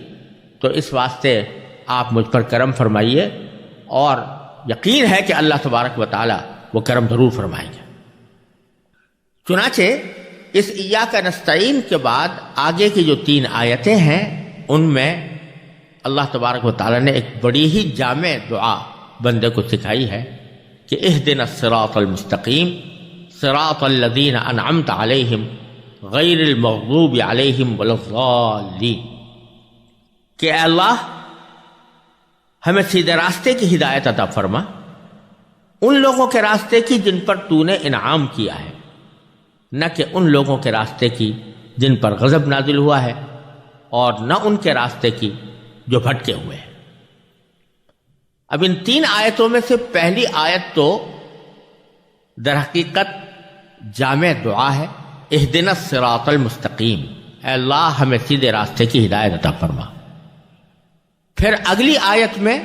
تو اس واسطے آپ مجھ پر کرم فرمائیے، اور یقین ہے کہ اللہ تبارک و تعالیٰ وہ کرم ضرور فرمائیں گے۔ چنانچہ اس ایاک نستعین کے بعد آگے کی جو 3 آیتیں ہیں ان میں اللہ تبارک و تعالیٰ نے ایک بڑی ہی جامع دعا بندے کو سکھائی ہے کہ اہدنا الصراط المستقیم صراط الذین انعمت علیہم غیر المغضوب علیہم ولا الضالین، کہ اے اللہ ہمیں سیدھے راستے کی ہدایت عطا فرما، ان لوگوں کے راستے کی جن پر تو نے انعام کیا ہے، نہ کہ ان لوگوں کے راستے کی جن پر غضب نازل ہوا ہے، اور نہ ان کے راستے کی جو بھٹکے ہوئے ہیں۔ اب ان 3 آیتوں میں سے پہلی آیت تو در حقیقت جامع دعا ہے، اہدنا الصراط المستقیم، اے اللہ ہمیں سیدھے راستے کی ہدایت عطا فرما۔ پھر اگلی آیت میں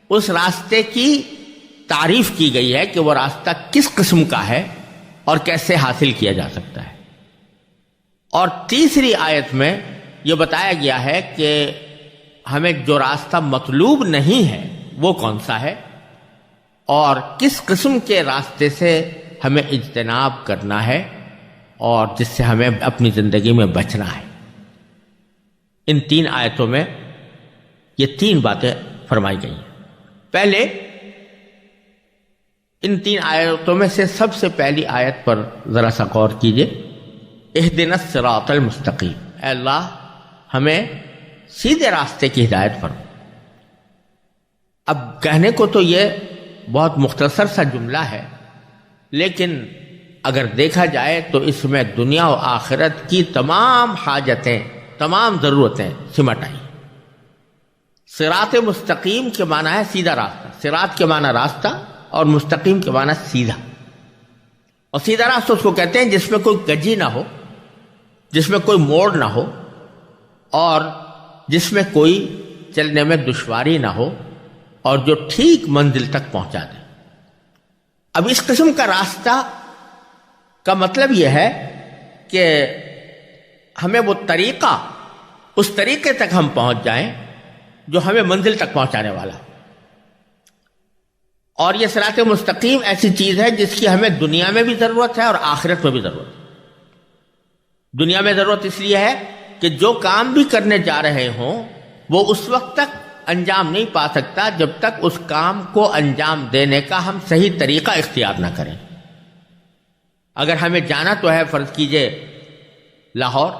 اس راستے کی تعریف کی گئی ہے کہ وہ راستہ کس قسم کا ہے اور کیسے حاصل کیا جا سکتا ہے، اور تیسری آیت میں یہ بتایا گیا ہے کہ ہمیں جو راستہ مطلوب نہیں ہے وہ کون سا ہے اور کس قسم کے راستے سے ہمیں اجتناب کرنا ہے اور جس سے ہمیں اپنی زندگی میں بچنا ہے۔ ان 3 آیتوں میں یہ 3 باتیں فرمائی گئی ہیں۔ پہلے ان 3 آیتوں میں سے سب سے پہلی آیت پر ذرا سا غور کیجئے، اہدنا الصراط المستقیم، اے اللہ ہمیں سیدھے راستے کی ہدایت فرما۔ اب کہنے کو تو یہ بہت مختصر سا جملہ ہے، لیکن اگر دیکھا جائے تو اس میں دنیا و آخرت کی تمام حاجتیں، تمام ضرورتیں سمٹ آئی۔ صراط مستقیم کے معنی ہے سیدھا راستہ، صراط کے معنی راستہ اور مستقیم کے معنی سیدھا، اور سیدھا راستہ اس کو کہتے ہیں جس میں کوئی کجی نہ ہو، جس میں کوئی موڑ نہ ہو، اور جس میں کوئی چلنے میں دشواری نہ ہو، اور جو ٹھیک منزل تک پہنچا دے۔ اب اس قسم کا راستہ کا مطلب یہ ہے کہ ہمیں وہ طریقہ، اس طریقے تک ہم پہنچ جائیں جو ہمیں منزل تک پہنچانے والا، اور یہ صراط مستقیم ایسی چیز ہے جس کی ہمیں دنیا میں بھی ضرورت ہے اور آخرت میں بھی ضرورت ہے۔ دنیا میں ضرورت اس لیے ہے کہ جو کام بھی کرنے جا رہے ہوں وہ اس وقت تک انجام نہیں پا سکتا جب تک اس کام کو انجام دینے کا ہم صحیح طریقہ اختیار نہ کریں۔ اگر ہمیں جانا تو ہے فرض کیجئے لاہور،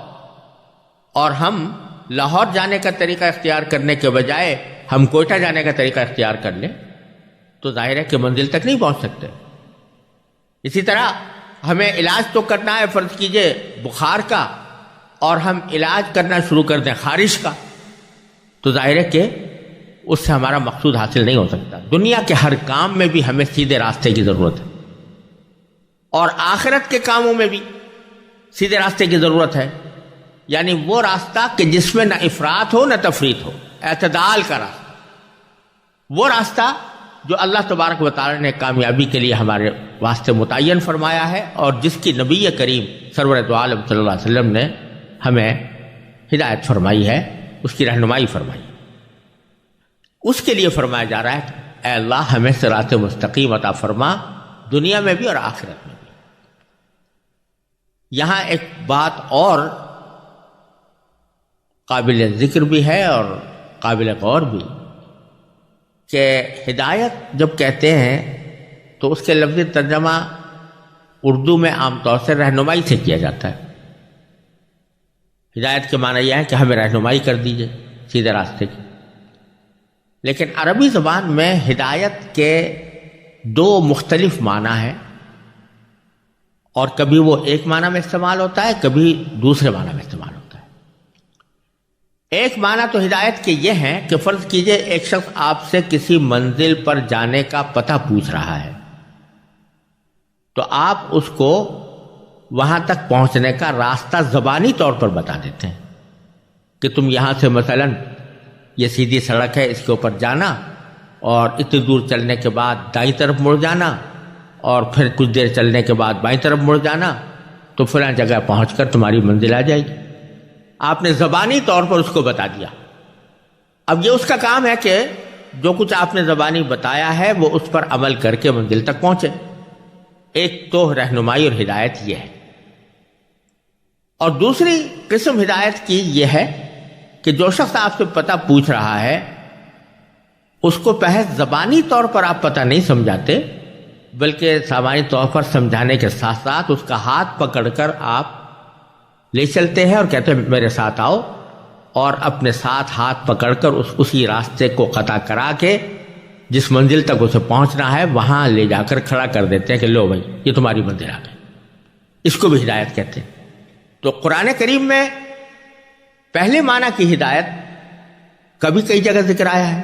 اور ہم لاہور جانے کا طریقہ اختیار کرنے کے بجائے ہم کوئٹہ جانے کا طریقہ اختیار کر لیں تو ظاہر ہے کہ منزل تک نہیں پہنچ سکتے۔ اسی طرح ہمیں علاج تو کرنا ہے فرض کیجئے بخار کا، اور ہم علاج کرنا شروع کر دیں خارش کا، تو ظاہر ہے کہ اس سے ہمارا مقصود حاصل نہیں ہو سکتا۔ دنیا کے ہر کام میں بھی ہمیں سیدھے راستے کی ضرورت ہے، اور آخرت کے کاموں میں بھی سیدھے راستے کی ضرورت ہے، یعنی وہ راستہ کہ جس میں نہ افراط ہو نہ تفریط ہو، اعتدال کا راستہ، وہ راستہ جو اللہ تبارک و تعالی نے کامیابی کے لیے ہمارے واسطے متعین فرمایا ہے، اور جس کی نبی کریم سرور دو عالم صلی اللہ علیہ وسلم نے ہمیں ہدایت فرمائی ہے، اس کی رہنمائی فرمائی۔ اس کے لیے فرمایا جا رہا ہے کہ اے اللہ ہمیں صراط مستقیم عطا فرما، دنیا میں بھی اور آخرت میں بھی۔ یہاں ایک بات اور قابل ذکر بھی ہے اور قابل غور بھی، کہ ہدایت جب کہتے ہیں تو اس کے لفظی ترجمہ اردو میں عام طور سے رہنمائی سے کیا جاتا ہے. ہدایت کے معنی یہ ہے کہ ہمیں رہنمائی کر دیجیے سیدھے راستے کی. لیکن عربی زبان میں ہدایت کے دو مختلف معنی ہیں، اور کبھی وہ ایک معنی میں استعمال ہوتا ہے، کبھی دوسرے معنی میں استعمال ہوتا ہے. ایک معنی تو ہدایت کے یہ ہیں کہ فرض کیجئے ایک شخص آپ سے کسی منزل پر جانے کا پتہ پوچھ رہا ہے، تو آپ اس کو وہاں تک پہنچنے کا راستہ زبانی طور پر بتا دیتے ہیں کہ تم یہاں سے مثلا یہ سیدھی سڑک ہے، اس کے اوپر جانا اور اتنی دور چلنے کے بعد دائیں طرف مڑ جانا اور پھر کچھ دیر چلنے کے بعد بائیں طرف مڑ جانا، تو فلاں جگہ پہنچ کر تمہاری منزل آ جائے گی. آپ نے زبانی طور پر اس کو بتا دیا. اب یہ اس کا کام ہے کہ جو کچھ آپ نے زبانی بتایا ہے وہ اس پر عمل کر کے منزل تک پہنچے. ایک تو رہنمائی اور ہدایت یہ ہے. اور دوسری قسم ہدایت کی یہ ہے کہ جو شخص آپ سے پتہ پوچھ رہا ہے اس کو پہلے زبانی طور پر آپ پتہ نہیں سمجھاتے، بلکہ سامانی طور پر سمجھانے کے ساتھ ساتھ اس کا ہاتھ پکڑ کر آپ لے چلتے ہیں اور کہتے ہیں میرے ساتھ آؤ، اور اپنے ساتھ ہاتھ پکڑ کر اسی راستے کو قطع کرا کے جس منزل تک اسے پہنچنا ہے وہاں لے جا کر کھڑا کر دیتے ہیں کہ لو بھائی یہ تمہاری منزل آ گئی. اس کو بھی ہدایت کہتے ہیں. تو قرآن کریم میں پہلے معنی کی ہدایت کبھی کئی جگہ ذکر آیا ہے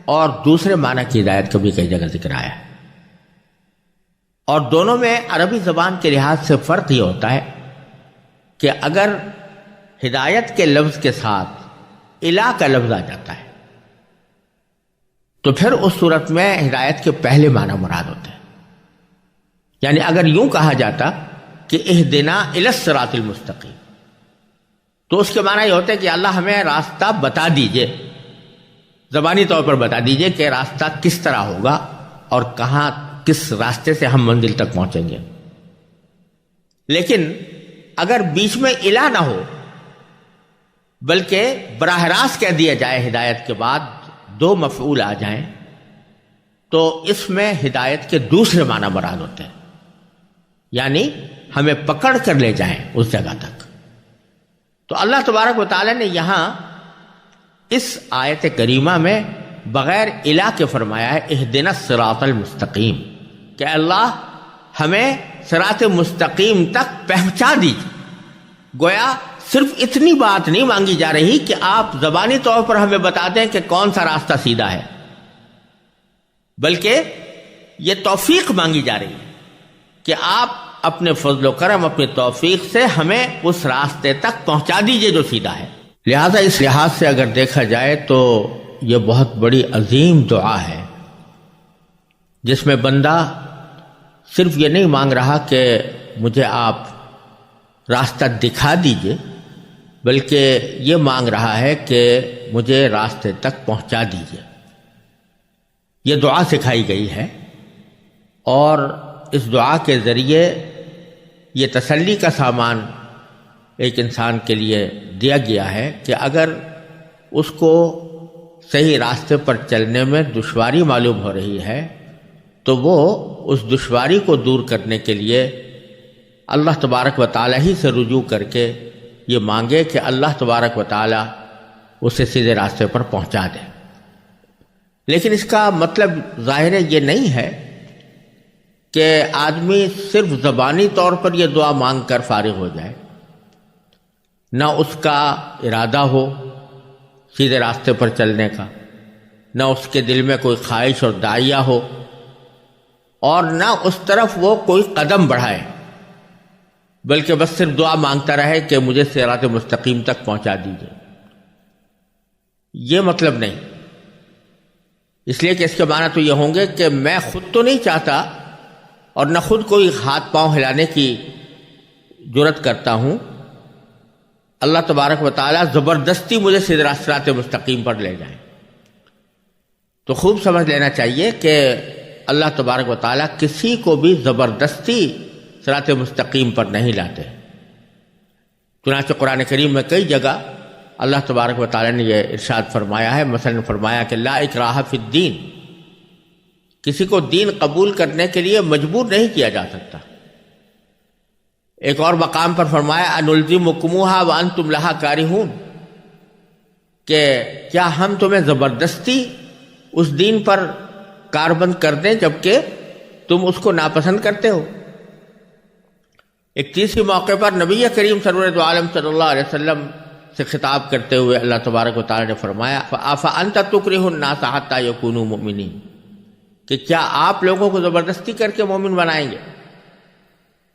اور دوسرے معنی کی ہدایت کبھی کئی جگہ ذکر آیا ہے، اور دونوں میں عربی زبان کے لحاظ سے فرق یہ ہوتا ہے کہ اگر ہدایت کے لفظ کے ساتھ الہ کا لفظ آ جاتا ہے تو پھر اس صورت میں ہدایت کے پہلے معنی مراد ہوتے ہیں. یعنی اگر یوں کہا جاتا کہ اہدنا الی الصراط المستقیم، تو اس کے معنی یہ ہوتے کہ اللہ ہمیں راستہ بتا دیجئے، زبانی طور پر بتا دیجئے کہ راستہ کس طرح ہوگا اور کہاں کس راستے سے ہم منزل تک پہنچیں گے. لیکن اگر بیچ میں الہ نہ ہو بلکہ براہ راست کہہ دیا جائے ہدایت کے بعد دو مفعول آ جائیں تو اس میں ہدایت کے دوسرے معنی مراد ہوتے ہیں، یعنی ہمیں پکڑ کر لے جائیں اس جگہ تک. تو اللہ تبارک و تعالی نے یہاں اس آیت کریمہ میں بغیر الہ کے فرمایا ہے اہدنا الصراط المستقیم، کہ اللہ ہمیں صراط مستقیم تک پہنچا دیجیے. گویا صرف اتنی بات نہیں مانگی جا رہی کہ آپ زبانی طور پر ہمیں بتا دیں کہ کون سا راستہ سیدھا ہے، بلکہ یہ توفیق مانگی جا رہی ہے کہ آپ اپنے فضل و کرم، اپنی توفیق سے ہمیں اس راستے تک پہنچا دیجئے جو سیدھا ہے. لہذا اس لحاظ سے اگر دیکھا جائے تو یہ بہت بڑی عظیم دعا ہے جس میں بندہ صرف یہ نہیں مانگ رہا کہ مجھے آپ راستہ دکھا دیجئے، بلکہ یہ مانگ رہا ہے کہ مجھے راستے تک پہنچا دیجئے. یہ دعا سکھائی گئی ہے، اور اس دعا کے ذریعے یہ تسلی کا سامان ایک انسان کے لیے دیا گیا ہے کہ اگر اس کو صحیح راستے پر چلنے میں دشواری معلوم ہو رہی ہے تو وہ اس دشواری کو دور کرنے کے لیے اللہ تبارک و تعالی ہی سے رجوع کر کے یہ مانگے کہ اللہ تبارک و تعالی اسے سیدھے راستے پر پہنچا دے. لیکن اس کا مطلب ظاہر یہ نہیں ہے کہ آدمی صرف زبانی طور پر یہ دعا مانگ کر فارغ ہو جائے، نہ اس کا ارادہ ہو سیدھے راستے پر چلنے کا، نہ اس کے دل میں کوئی خواہش اور داعیہ ہو، اور نہ اس طرف وہ کوئی قدم بڑھائے، بلکہ بس صرف دعا مانگتا رہے کہ مجھے صراط مستقیم تک پہنچا دیجیے. یہ مطلب نہیں، اس لیے کہ اس کے معنی تو یہ ہوں گے کہ میں خود تو نہیں چاہتا اور نہ خود کوئی ہاتھ پاؤں ہلانے کی جرت کرتا ہوں، اللہ تبارک و تعالیٰ زبردستی مجھے صراط مستقیم پر لے جائیں. تو خوب سمجھ لینا چاہیے کہ اللہ تبارک و تعالیٰ کسی کو بھی زبردستی صراط مستقیم پر نہیں لاتے. چنانچہ قرآن کریم میں کئی جگہ اللہ تبارک و تعالیٰ نے یہ ارشاد فرمایا ہے، مثلا فرمایا کہ لا اکراہ فی الدین، کسی کو دین قبول کرنے کے لیے مجبور نہیں کیا جا سکتا۔ ایک اور مقام پر فرمایا انلزمکموہا وانتم لہا کارہون، کہ کیا ہم تمہیں زبردستی اس دین پر کاربند کر دیں جبکہ تم اس کو ناپسند کرتے ہو۔ ایک تیسری موقع پر نبی کریم سرور دو عالم صلی اللہ علیہ وسلم سے خطاب کرتے ہوئے اللہ تبارک و تعالی نے فرمایا فَأَنْتَ تُكْرِهُ النَّاسَ حَتَّى يَكُونُوا مُؤْمِنِينَ، کہ کیا آپ لوگوں کو زبردستی کر کے مومن بنائیں گے؟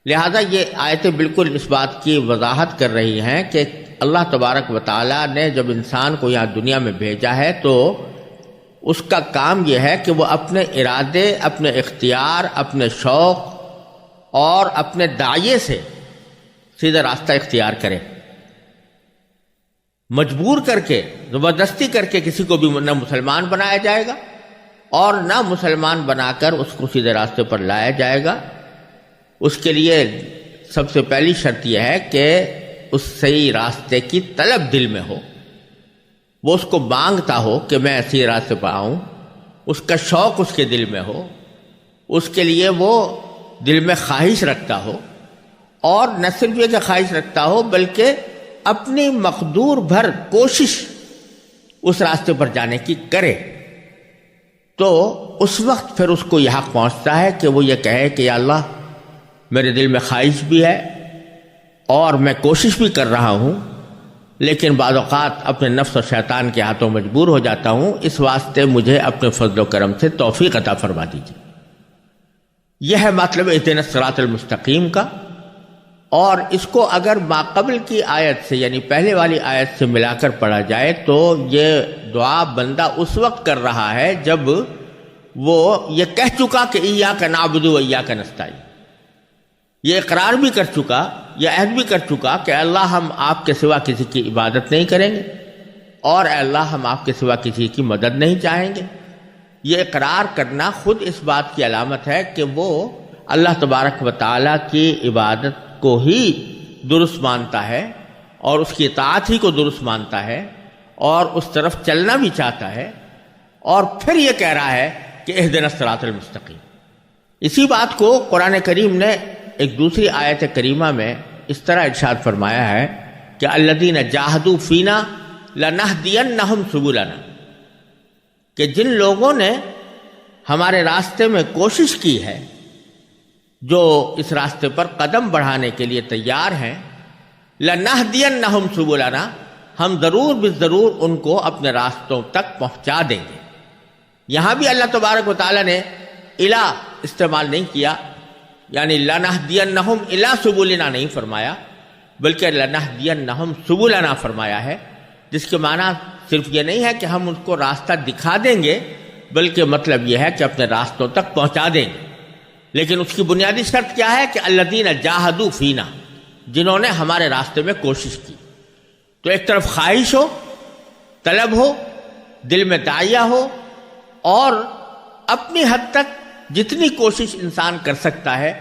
لہذا یہ آیتیں بالکل اس بات کی وضاحت کر رہی ہیں کہ اللہ تبارک و تعالی نے جب انسان کو یہاں دنیا میں بھیجا ہے تو اس کا کام یہ ہے کہ وہ اپنے ارادے، اپنے اختیار، اپنے شوق اور اپنے داعیے سے سیدھا راستہ اختیار کرے۔ مجبور کر کے، زبردستی کر کے کسی کو بھی نہ مسلمان بنایا جائے گا اور نہ مسلمان بنا کر اس کو سیدھے راستے پر لایا جائے گا۔ اس کے لیے سب سے پہلی شرط یہ ہے کہ اس صحیح راستے کی طلب دل میں ہو، وہ اس کو مانگتا ہو کہ میں ایسی راستے پر آؤں، اس کا شوق اس کے دل میں ہو، اس کے لیے وہ دل میں خواہش رکھتا ہو، اور نہ صرف یہ کہ خواہش رکھتا ہو بلکہ اپنی مقدور بھر کوشش اس راستے پر جانے کی کرے، تو اس وقت پھر اس کو یہ حق پہنچتا ہے کہ وہ یہ کہے کہ یا اللہ میرے دل میں خواہش بھی ہے اور میں کوشش بھی کر رہا ہوں، لیکن بعض اوقات اپنے نفس اور شیطان کے ہاتھوں مجبور ہو جاتا ہوں، اس واسطے مجھے اپنے فضل و کرم سے توفیق عطا فرما دیجیے۔ یہ ہے مطلب اہدنا الصراط المستقیم کا، اور اس کو اگر ماقبل کی آیت سے یعنی پہلے والی آیت سے ملا کر پڑھا جائے تو یہ دعا بندہ اس وقت کر رہا ہے جب وہ یہ کہہ چکا کہ ایاک نعبد و ایاک نستعین، یہ اقرار بھی کر چکا، یہ عہد بھی کر چکا کہ اللہ ہم آپ کے سوا کسی کی عبادت نہیں کریں گے، اور اے اللہ ہم آپ کے سوا کسی کی مدد نہیں چاہیں گے۔ یہ اقرار کرنا خود اس بات کی علامت ہے کہ وہ اللہ تبارک و تعالیٰ کی عبادت کو ہی درست مانتا ہے اور اس کی اطاعت ہی کو درست مانتا ہے اور اس طرف چلنا بھی چاہتا ہے، اور پھر یہ کہہ رہا ہے کہ اہدنا الصراط المستقیم۔ اسی بات کو قرآن کریم نے ایک دوسری آیت کریمہ میں اس طرح ارشاد فرمایا ہے کہ الذین جاہدوا فینا لنہدینہم سبلنا، کہ جن لوگوں نے ہمارے راستے میں کوشش کی ہے، جو اس راستے پر قدم بڑھانے کے لیے تیار ہیں، لنہدینہم سبلنا، ہم ضرور بالضرور ان کو اپنے راستوں تک پہنچا دیں گے۔ یہاں بھی اللہ تبارک و تعالیٰ نے الا استعمال نہیں کیا، یعنی لنہدینہم الی سبلنا نہیں فرمایا، بلکہ لنہدینہم سبلنا فرمایا ہے، جس کے معنی صرف یہ نہیں ہے کہ ہم ان کو راستہ دکھا دیں گے، بلکہ مطلب یہ ہے کہ اپنے راستوں تک پہنچا دیں گے۔ لیکن اس کی بنیادی شرط کیا ہے کہ الذین جاہدوا فینا، جنہوں نے ہمارے راستے میں کوشش کی۔ تو ایک طرف خواہش ہو، طلب ہو، دل میں داعیہ ہو، اور اپنی حد تک جتنی کوشش انسان کر سکتا ہے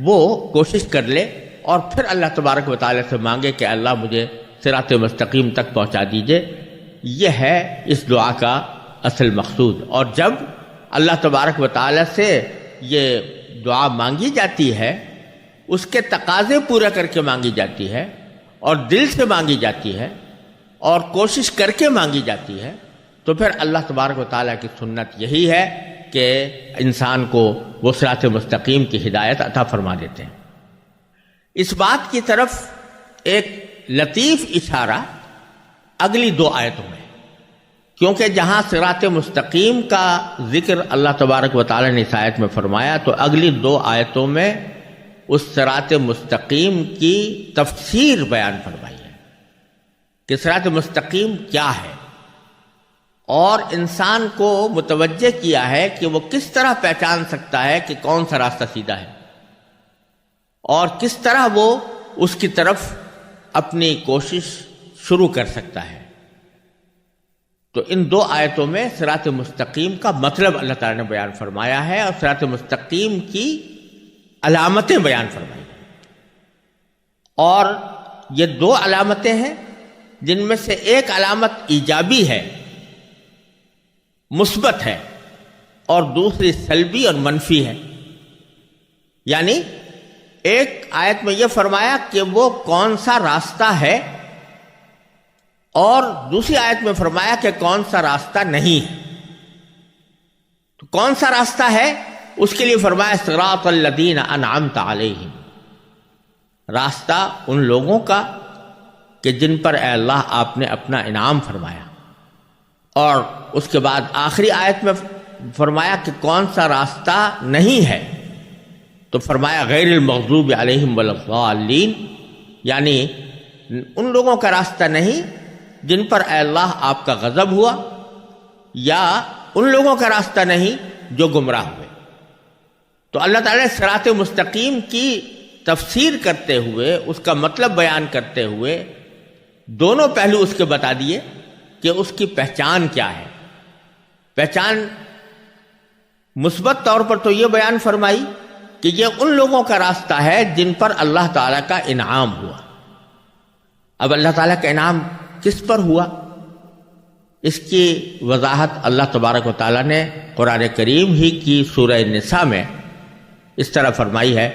وہ کوشش کر لے، اور پھر اللہ تبارک و تعالیٰ سے مانگے کہ اللہ مجھے صراط مستقیم تک پہنچا دیجئے۔ یہ ہے اس دعا کا اصل مقصود۔ اور جب اللہ تبارک و تعالیٰ سے یہ دعا مانگی جاتی ہے، اس کے تقاضے پورا کر کے مانگی جاتی ہے، اور دل سے مانگی جاتی ہے، اور کوشش کر کے مانگی جاتی ہے، تو پھر اللہ تبارک و تعالیٰ کی سنت یہی ہے کہ انسان کو وہ صراط مستقیم کی ہدایت عطا فرما دیتے ہیں۔ اس بات کی طرف ایک لطیف اشارہ اگلی دو آیتوں میں، کیونکہ جہاں صراط مستقیم کا ذکر اللہ تبارک و تعالیٰ نے اس آیت میں فرمایا، تو اگلی دو آیتوں میں اس صراط مستقیم کی تفسیر بیان فرمائی ہے کہ صراط مستقیم کیا ہے، اور انسان کو متوجہ کیا ہے کہ وہ کس طرح پہچان سکتا ہے کہ کون سا راستہ سیدھا ہے، اور کس طرح وہ اس کی طرف اپنی کوشش شروع کر سکتا ہے۔ تو ان دو آیتوں میں صراط مستقیم کا مطلب اللہ تعالیٰ نے بیان فرمایا ہے، اور صراط مستقیم کی علامتیں بیان فرمائی ہیں۔ اور یہ دو علامتیں ہیں جن میں سے ایک علامت ایجابی ہے، مثبت ہے، اور دوسری سلبی اور منفی ہے. یعنی ایک آیت میں یہ فرمایا کہ وہ کون سا راستہ ہے، اور دوسری آیت میں فرمایا کہ کون سا راستہ نہیں ہے. تو کون سا راستہ ہے اس کے لیے فرمایا صراط الذین انعمت علیہم، راستہ ان لوگوں کا کہ جن پر اے اللہ آپ نے اپنا انعام فرمایا. اور اس کے بعد آخری آیت میں فرمایا کہ کون سا راستہ نہیں ہے، تو فرمایا غیر المغضوب علیہم ولا الضالین، یعنی ان لوگوں کا راستہ نہیں جن پر اے اللہ آپ کا غضب ہوا، یا ان لوگوں کا راستہ نہیں جو گمراہ ہوئے. تو اللہ تعالیٰ نے صراط مستقیم کی تفسیر کرتے ہوئے، اس کا مطلب بیان کرتے ہوئے دونوں پہلو اس کے بتا دیے کہ اس کی پہچان کیا ہے. پہچان مثبت طور پر تو یہ بیان فرمائی کہ یہ ان لوگوں کا راستہ ہے جن پر اللہ تعالیٰ کا انعام ہوا. اب اللہ تعالیٰ کا انعام کس پر ہوا، اس کی وضاحت اللہ تبارک و تعالیٰ نے قرآن کریم ہی کی سورہ نساء میں اس طرح فرمائی ہے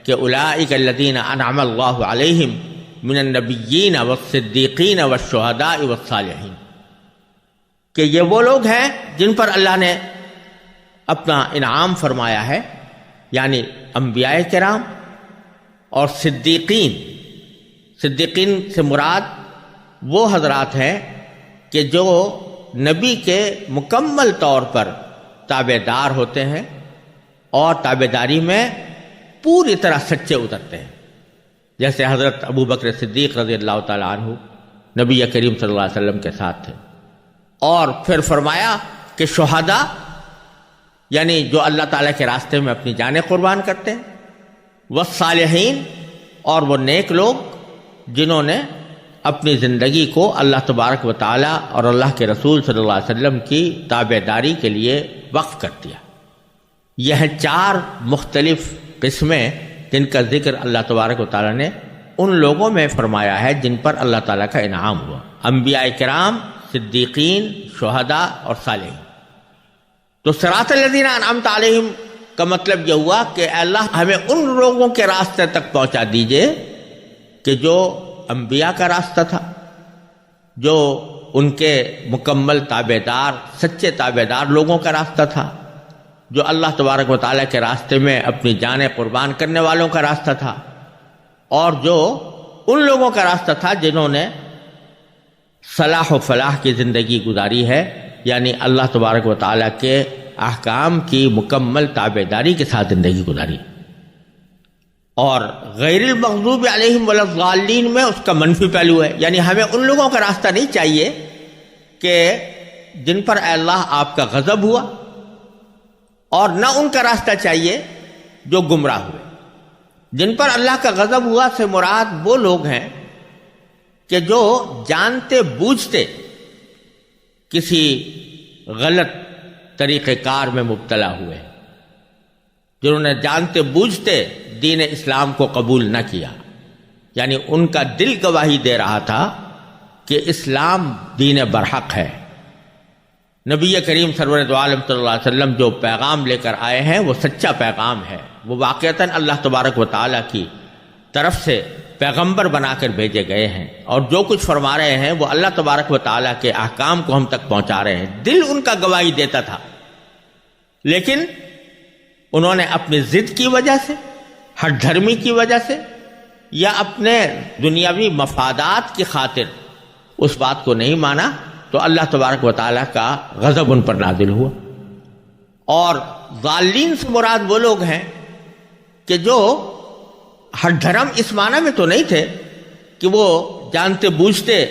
کہ اولئک الذین انعم اللہ علیہم من النبیین والصدیقین والشہداء والصالحین، کہ یہ وہ لوگ ہیں جن پر اللہ نے اپنا انعام فرمایا ہے، یعنی انبیاء کرام اور صدیقین. صدیقین سے مراد وہ حضرات ہیں کہ جو نبی کے مکمل طور پر تابع دار ہوتے ہیں اور تابع داری میں پوری طرح سچے اترتے ہیں، جیسے حضرت ابو بکر صدیق رضی اللہ تعالیٰ عنہ نبی کریم صلی اللہ علیہ وسلم کے ساتھ تھے. اور پھر فرمایا کہ شہداء یعنی جو اللہ تعالیٰ کے راستے میں اپنی جانیں قربان کرتے ہیں، والصالحین اور وہ نیک لوگ جنہوں نے اپنی زندگی کو اللہ تبارک و تعالیٰ اور اللہ کے رسول صلی اللہ علیہ وسلم کی تابع داری کے لیے وقف کر دیا. یہ 4 مختلف قسمیں جن کا ذکر اللہ تبارک و تعالیٰ نے ان لوگوں میں فرمایا ہے جن پر اللہ تعالیٰ کا انعام ہوا، انبیاء کرام، صدیقین، شہداء اور صالحین. تو صراط الذین انعمت علیہم کا مطلب یہ ہوا کہ اے اللہ ہمیں ان لوگوں کے راستے تک پہنچا دیجئے کہ جو انبیاء کا راستہ تھا، جو ان کے مکمل تابع دار، سچے تابع دار لوگوں کا راستہ تھا، جو اللہ تبارک و تعالیٰ کے راستے میں اپنی جانیں قربان کرنے والوں کا راستہ تھا، اور جو ان لوگوں کا راستہ تھا جنہوں نے صلاح و فلاح کی زندگی گزاری ہے، یعنی اللہ تبارک و تعالیٰ کے احکام کی مکمل تابع داری کے ساتھ زندگی گزاری. اور غیر المغضوب علیہم ولا الضالین میں اس کا منفی پہلو ہے، یعنی ہمیں ان لوگوں کا راستہ نہیں چاہیے کہ جن پر اے اللہ آپ کا غضب ہوا، اور نہ ان کا راستہ چاہیے جو گمراہ ہوئے. جن پر اللہ کا غضب ہوا سے مراد وہ لوگ ہیں کہ جو جانتے بوجھتے کسی غلط طریقہ کار میں مبتلا ہوئے، جنہوں نے جانتے بوجھتے دین اسلام کو قبول نہ کیا. یعنی ان کا دل گواہی دے رہا تھا کہ اسلام دین برحق ہے، نبی کریم سرور دو عالم صلی اللہ علیہ وسلم جو پیغام لے کر آئے ہیں وہ سچا پیغام ہے، وہ واقعتاً اللہ تبارک و تعالیٰ کی طرف سے پیغمبر بنا کر بھیجے گئے ہیں، اور جو کچھ فرما رہے ہیں وہ اللہ تبارک و تعالیٰ کے احکام کو ہم تک پہنچا رہے ہیں. دل ان کا گواہی دیتا تھا، لیکن انہوں نے اپنی ضد کی وجہ سے، ہٹ دھرمی کی وجہ سے، یا اپنے دنیاوی مفادات کی خاطر اس بات کو نہیں مانا، تو اللہ تبارک و تعالیٰ کا غضب ان پر نازل ہوا. اور ضالین سے مراد وہ لوگ ہیں کہ جو ہٹ دھرم اس معنی میں تو نہیں تھے کہ وہ جانتے بوجھتے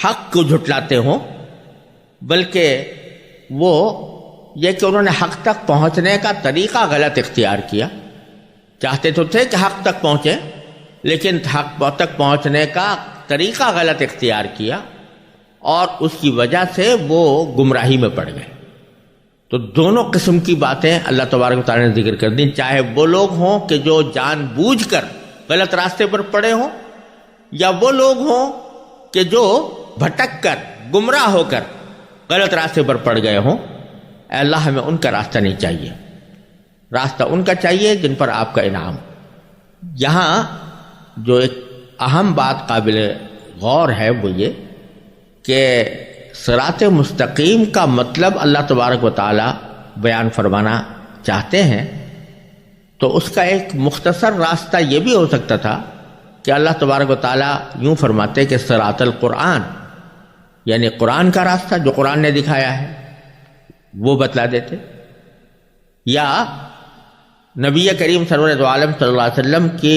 حق کو جھٹلاتے ہوں، بلکہ وہ یہ کہ انہوں نے حق تک پہنچنے کا طریقہ غلط اختیار کیا. چاہتے تو تھے کہ حق تک پہنچے، لیکن حق تک پہنچنے کا طریقہ غلط اختیار کیا، اور اس کی وجہ سے وہ گمراہی میں پڑ گئے. تو دونوں قسم کی باتیں اللہ تبارک و تعالیٰ نے ذکر کر دیں، چاہے وہ لوگ ہوں کہ جو جان بوجھ کر غلط راستے پر پڑے ہوں، یا وہ لوگ ہوں کہ جو بھٹک کر، گمراہ ہو کر غلط راستے پر پڑ گئے ہوں. اے اللہ ہمیں ان کا راستہ نہیں چاہیے، راستہ ان کا چاہیے جن پر آپ کا انعام۔ یہاں جو ایک اہم بات قابل غور ہے وہ یہ کہ صراط مستقیم کا مطلب اللہ تبارک و تعالی بیان فرمانا چاہتے ہیں تو اس کا ایک مختصر راستہ یہ بھی ہو سکتا تھا کہ اللہ تبارک و تعالی یوں فرماتے کہ صراط القرآن، یعنی قرآن کا راستہ جو قرآن نے دکھایا ہے وہ بتلا دیتے، یا نبی کریم سرور دو عالم صلی اللہ علیہ وسلم کی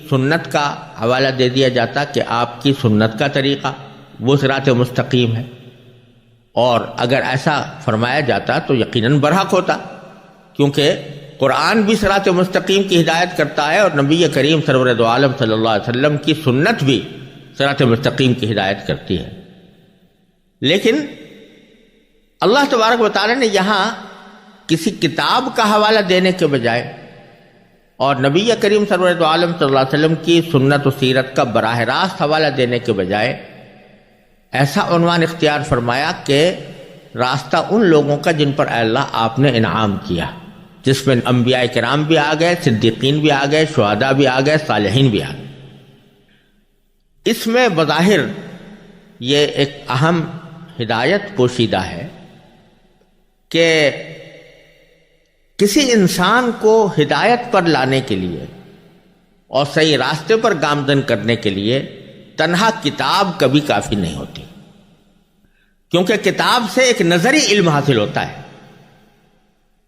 سنت کا حوالہ دے دیا جاتا کہ آپ کی سنت کا طریقہ وہ صراط مستقیم ہے، اور اگر ایسا فرمایا جاتا تو یقیناً برحق ہوتا، کیونکہ قرآن بھی صراط مستقیم کی ہدایت کرتا ہے اور نبی کریم سرور دو عالم صلی اللہ علیہ وسلم کی سنت بھی صراط مستقیم کی ہدایت کرتی ہے۔ لیکن اللہ تبارک و تعالی نے یہاں کسی کتاب کا حوالہ دینے کے بجائے اور نبی کریم سرور دو عالم صلی اللہ علیہ وسلم کی سنت و سیرت کا براہ راست حوالہ دینے کے بجائے ایسا عنوان اختیار فرمایا کہ راستہ ان لوگوں کا جن پر اے اللہ آپ نے انعام کیا، جس میں انبیاء کرام بھی آ گئے، صدیقین بھی آ گئے، شہداء بھی آ گئے، صالحین بھی آ گئے۔ اس میں بظاہر یہ ایک اہم ہدایت پوشیدہ ہے کہ کسی انسان کو ہدایت پر لانے کے لیے اور صحیح راستے پر گامزن کرنے کے لیے تنہا کتاب کبھی کافی نہیں ہوتی، کیونکہ کتاب سے ایک نظری علم حاصل ہوتا ہے،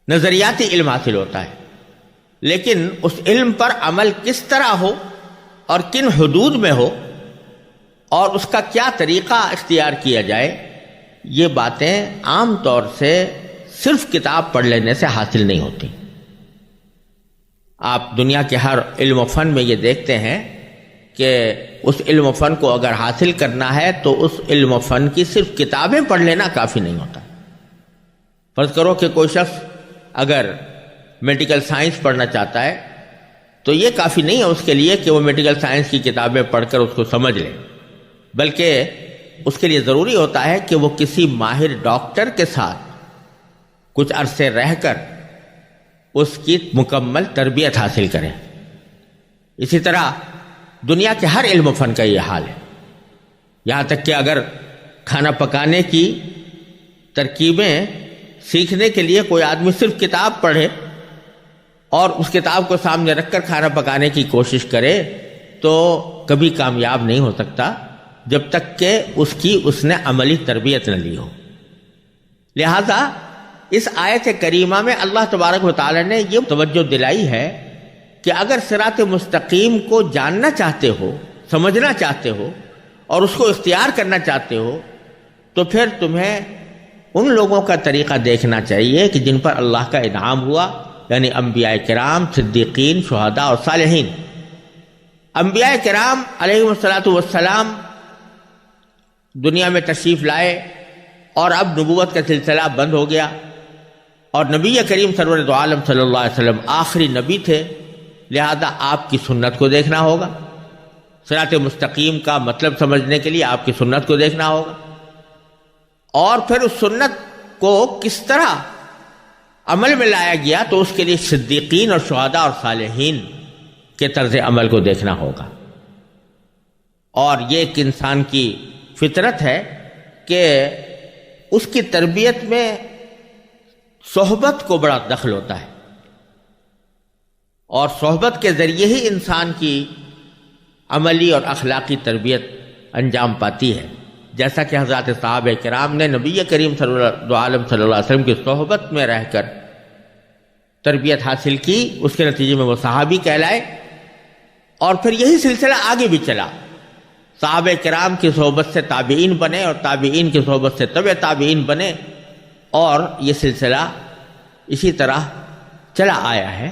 نظریاتی علم حاصل ہوتا ہے، لیکن اس علم پر عمل کس طرح ہو اور کن حدود میں ہو اور اس کا کیا طریقہ اختیار کیا جائے، یہ باتیں عام طور سے صرف کتاب پڑھ لینے سے حاصل نہیں ہوتی۔ آپ دنیا کے ہر علم و فن میں یہ دیکھتے ہیں کہ اس علم و فن کو اگر حاصل کرنا ہے تو اس علم و فن کی صرف کتابیں پڑھ لینا کافی نہیں ہوتا۔ فرض کرو کہ کوئی شخص اگر میڈیکل سائنس پڑھنا چاہتا ہے تو یہ کافی نہیں ہے اس کے لیے کہ وہ میڈیکل سائنس کی کتابیں پڑھ کر اس کو سمجھ لے، بلکہ اس کے لیے ضروری ہوتا ہے کہ وہ کسی ماہر ڈاکٹر کے ساتھ کچھ عرصے رہ کر اس کی مکمل تربیت حاصل کریں۔ اسی طرح دنیا کے ہر علم و فن کا یہ حال ہے، یہاں تک کہ اگر کھانا پکانے کی ترکیبیں سیکھنے کے لیے کوئی آدمی صرف کتاب پڑھے اور اس کتاب کو سامنے رکھ کر کھانا پکانے کی کوشش کرے تو کبھی کامیاب نہیں ہو سکتا جب تک کہ اس نے عملی تربیت نہ لی ہو۔ لہذا اس آیت کریمہ میں اللہ تبارک و تعالی نے یہ توجہ دلائی ہے کہ اگر صراط مستقیم کو جاننا چاہتے ہو، سمجھنا چاہتے ہو اور اس کو اختیار کرنا چاہتے ہو تو پھر تمہیں ان لوگوں کا طریقہ دیکھنا چاہیے کہ جن پر اللہ کا انعام ہوا، یعنی انبیاء کرام، صدیقین، شہداء اور صالحین۔ انبیاء کرام علیہم الصلاۃ والسلام دنیا میں تشریف لائے اور اب نبوت کا سلسلہ بند ہو گیا، اور نبی کریم سرور دو عالم صلی اللہ علیہ وسلم آخری نبی تھے، لہذا آپ کی سنت کو دیکھنا ہوگا، صراط مستقیم کا مطلب سمجھنے کے لیے آپ کی سنت کو دیکھنا ہوگا، اور پھر اس سنت کو کس طرح عمل میں لایا گیا تو اس کے لیے صدیقین اور شہداء اور صالحین کے طرز عمل کو دیکھنا ہوگا۔ اور یہ ایک انسان کی فطرت ہے کہ اس کی تربیت میں صحبت کو بڑا دخل ہوتا ہے، اور صحبت کے ذریعے ہی انسان کی عملی اور اخلاقی تربیت انجام پاتی ہے، جیسا کہ حضرات صحابہ کرام نے نبی کریم صلی اللہ علیہ وسلم کی صحبت میں رہ کر تربیت حاصل کی، اس کے نتیجے میں وہ صحابی کہلائے، اور پھر یہی سلسلہ آگے بھی چلا، صحابہ کرام کی صحبت سے تابعین بنے اور تابعین کی صحبت سے تبع تابعین بنے، اور یہ سلسلہ اسی طرح چلا آیا ہے۔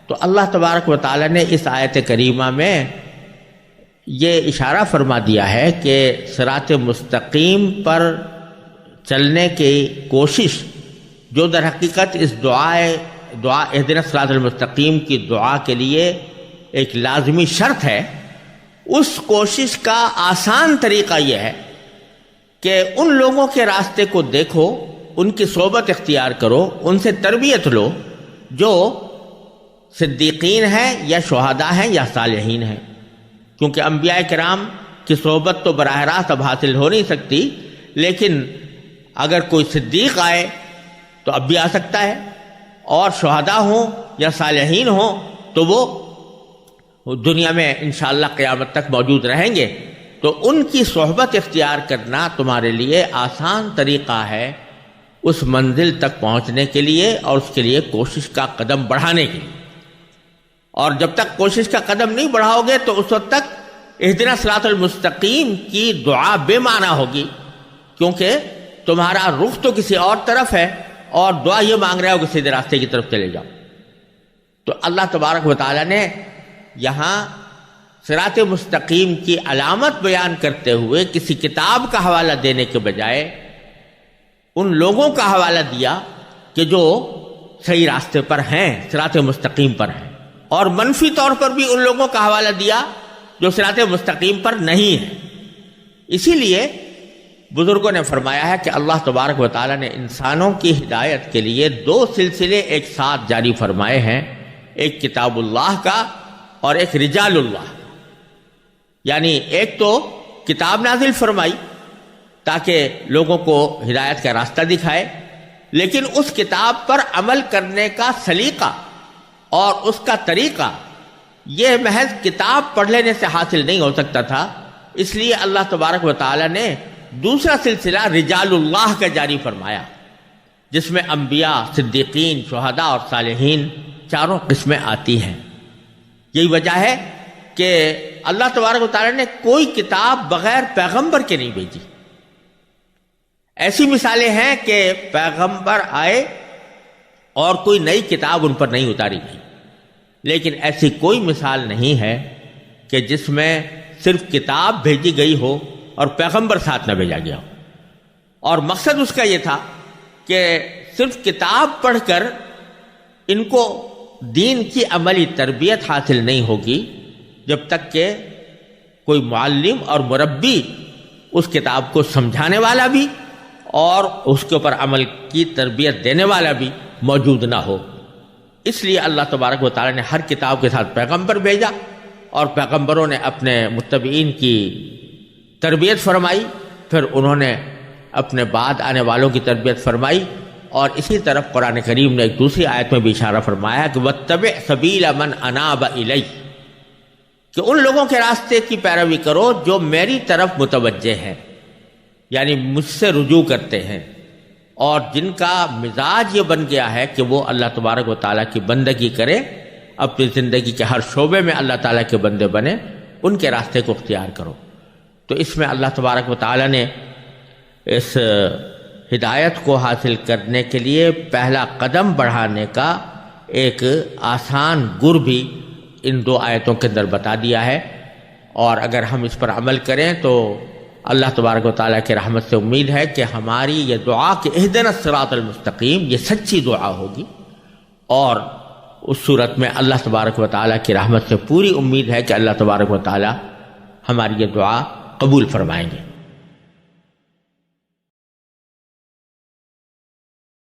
تو اللہ تبارک و تعالی نے اس آیت کریمہ میں یہ اشارہ فرما دیا ہے کہ صراط مستقیم پر چلنے کی کوشش جو در حقیقت اس دعا اہدنا الصراط المستقیم کی دعا کے لیے ایک لازمی شرط ہے، اس کوشش کا آسان طریقہ یہ ہے کہ ان لوگوں کے راستے کو دیکھو، ان کی صحبت اختیار کرو، ان سے تربیت لو جو صدیقین ہیں یا شہداء ہیں یا صالحین ہیں، کیونکہ انبیاء کرام کی صحبت تو براہ راست اب حاصل ہو نہیں سکتی، لیکن اگر کوئی صدیق آئے تو اب بھی آ سکتا ہے، اور شہداء ہوں یا صالحین ہوں تو وہ دنیا میں انشاءاللہ قیامت تک موجود رہیں گے، تو ان کی صحبت اختیار کرنا تمہارے لیے آسان طریقہ ہے اس منزل تک پہنچنے کے لیے اور اس کے لیے کوشش کا قدم بڑھانے کے لیے۔ اور جب تک کوشش کا قدم نہیں بڑھاؤ گے تو اس وقت تک اہدنا صراط المستقیم کی دعا بے معنی ہوگی، کیونکہ تمہارا رخ تو کسی اور طرف ہے اور دعا یہ مانگ رہے ہو کہ سیدھے راستے کی طرف چلے جاؤ۔ تو اللہ تبارک و تعالیٰ نے یہاں صراط مستقیم کی علامت بیان کرتے ہوئے کسی کتاب کا حوالہ دینے کے بجائے ان لوگوں کا حوالہ دیا کہ جو صحیح راستے پر ہیں، صراط مستقیم پر ہیں، اور منفی طور پر بھی ان لوگوں کا حوالہ دیا جو صراط مستقیم پر نہیں ہیں۔ اسی لیے بزرگوں نے فرمایا ہے کہ اللہ تبارک و تعالیٰ نے انسانوں کی ہدایت کے لیے 2 سلسلے ایک ساتھ جاری فرمائے ہیں، ایک کتاب اللہ کا اور ایک رجال اللہ کا۔ یعنی ایک تو کتاب نازل فرمائی تاکہ لوگوں کو ہدایت کا راستہ دکھائے، لیکن اس کتاب پر عمل کرنے کا سلیقہ اور اس کا طریقہ یہ محض کتاب پڑھ لینے سے حاصل نہیں ہو سکتا تھا، اس لیے اللہ تبارک و تعالیٰ نے دوسرا سلسلہ رجال اللہ کا جاری فرمایا، جس میں انبیاء، صدیقین، شہداء اور صالحین چاروں قسمیں آتی ہیں۔ یہی وجہ ہے کہ اللہ تبارک و تعالیٰ نے کوئی کتاب بغیر پیغمبر کے نہیں بھیجی۔ ایسی مثالیں ہیں کہ پیغمبر آئے اور کوئی نئی کتاب ان پر نہیں اتاری گئی، لیکن ایسی کوئی مثال نہیں ہے کہ جس میں صرف کتاب بھیجی گئی ہو اور پیغمبر ساتھ نہ بھیجا گیا ہو۔ اور مقصد اس کا یہ تھا کہ صرف کتاب پڑھ کر ان کو دین کی عملی تربیت حاصل نہیں ہوگی جب تک کہ کوئی معلم اور مربی اس کتاب کو سمجھانے والا بھی اور اس کے اوپر عمل کی تربیت دینے والا بھی موجود نہ ہو۔ اس لیے اللہ تبارک و تعالیٰ نے ہر کتاب کے ساتھ پیغمبر بھیجا، اور پیغمبروں نے اپنے متبعین کی تربیت فرمائی، پھر انہوں نے اپنے بعد آنے والوں کی تربیت فرمائی، اور اسی طرف قرآن کریم نے ایک دوسری آیت میں بھی اشارہ فرمایا کہ وَاتَّبِعْ سَبِيلَ مَنْ أَنَابَ إِلَيَّ، کہ ان لوگوں کے راستے کی پیروی کرو جو میری طرف متوجہ ہیں، یعنی مجھ سے رجوع کرتے ہیں، اور جن کا مزاج یہ بن گیا ہے کہ وہ اللہ تبارک و تعالیٰ کی بندگی کرے، اپنی زندگی کے ہر شعبے میں اللہ تعالیٰ کے بندے بنے، ان کے راستے کو اختیار کرو۔ تو اس میں اللہ تبارک و تعالیٰ نے اس ہدایت کو حاصل کرنے کے لیے پہلا قدم بڑھانے کا ایک آسان گر بھی ان 2 آیتوں کے اندر بتا دیا ہے، اور اگر ہم اس پر عمل کریں تو اللہ تبارک و تعالیٰ کی رحمت سے امید ہے کہ ہماری یہ دعا کہ اہدنا الصراط المستقیم یہ سچی دعا ہوگی، اور اس صورت میں اللہ تبارک و تعالیٰ کی رحمت سے پوری امید ہے کہ اللہ تبارک و تعالیٰ ہماری یہ دعا قبول فرمائیں گے۔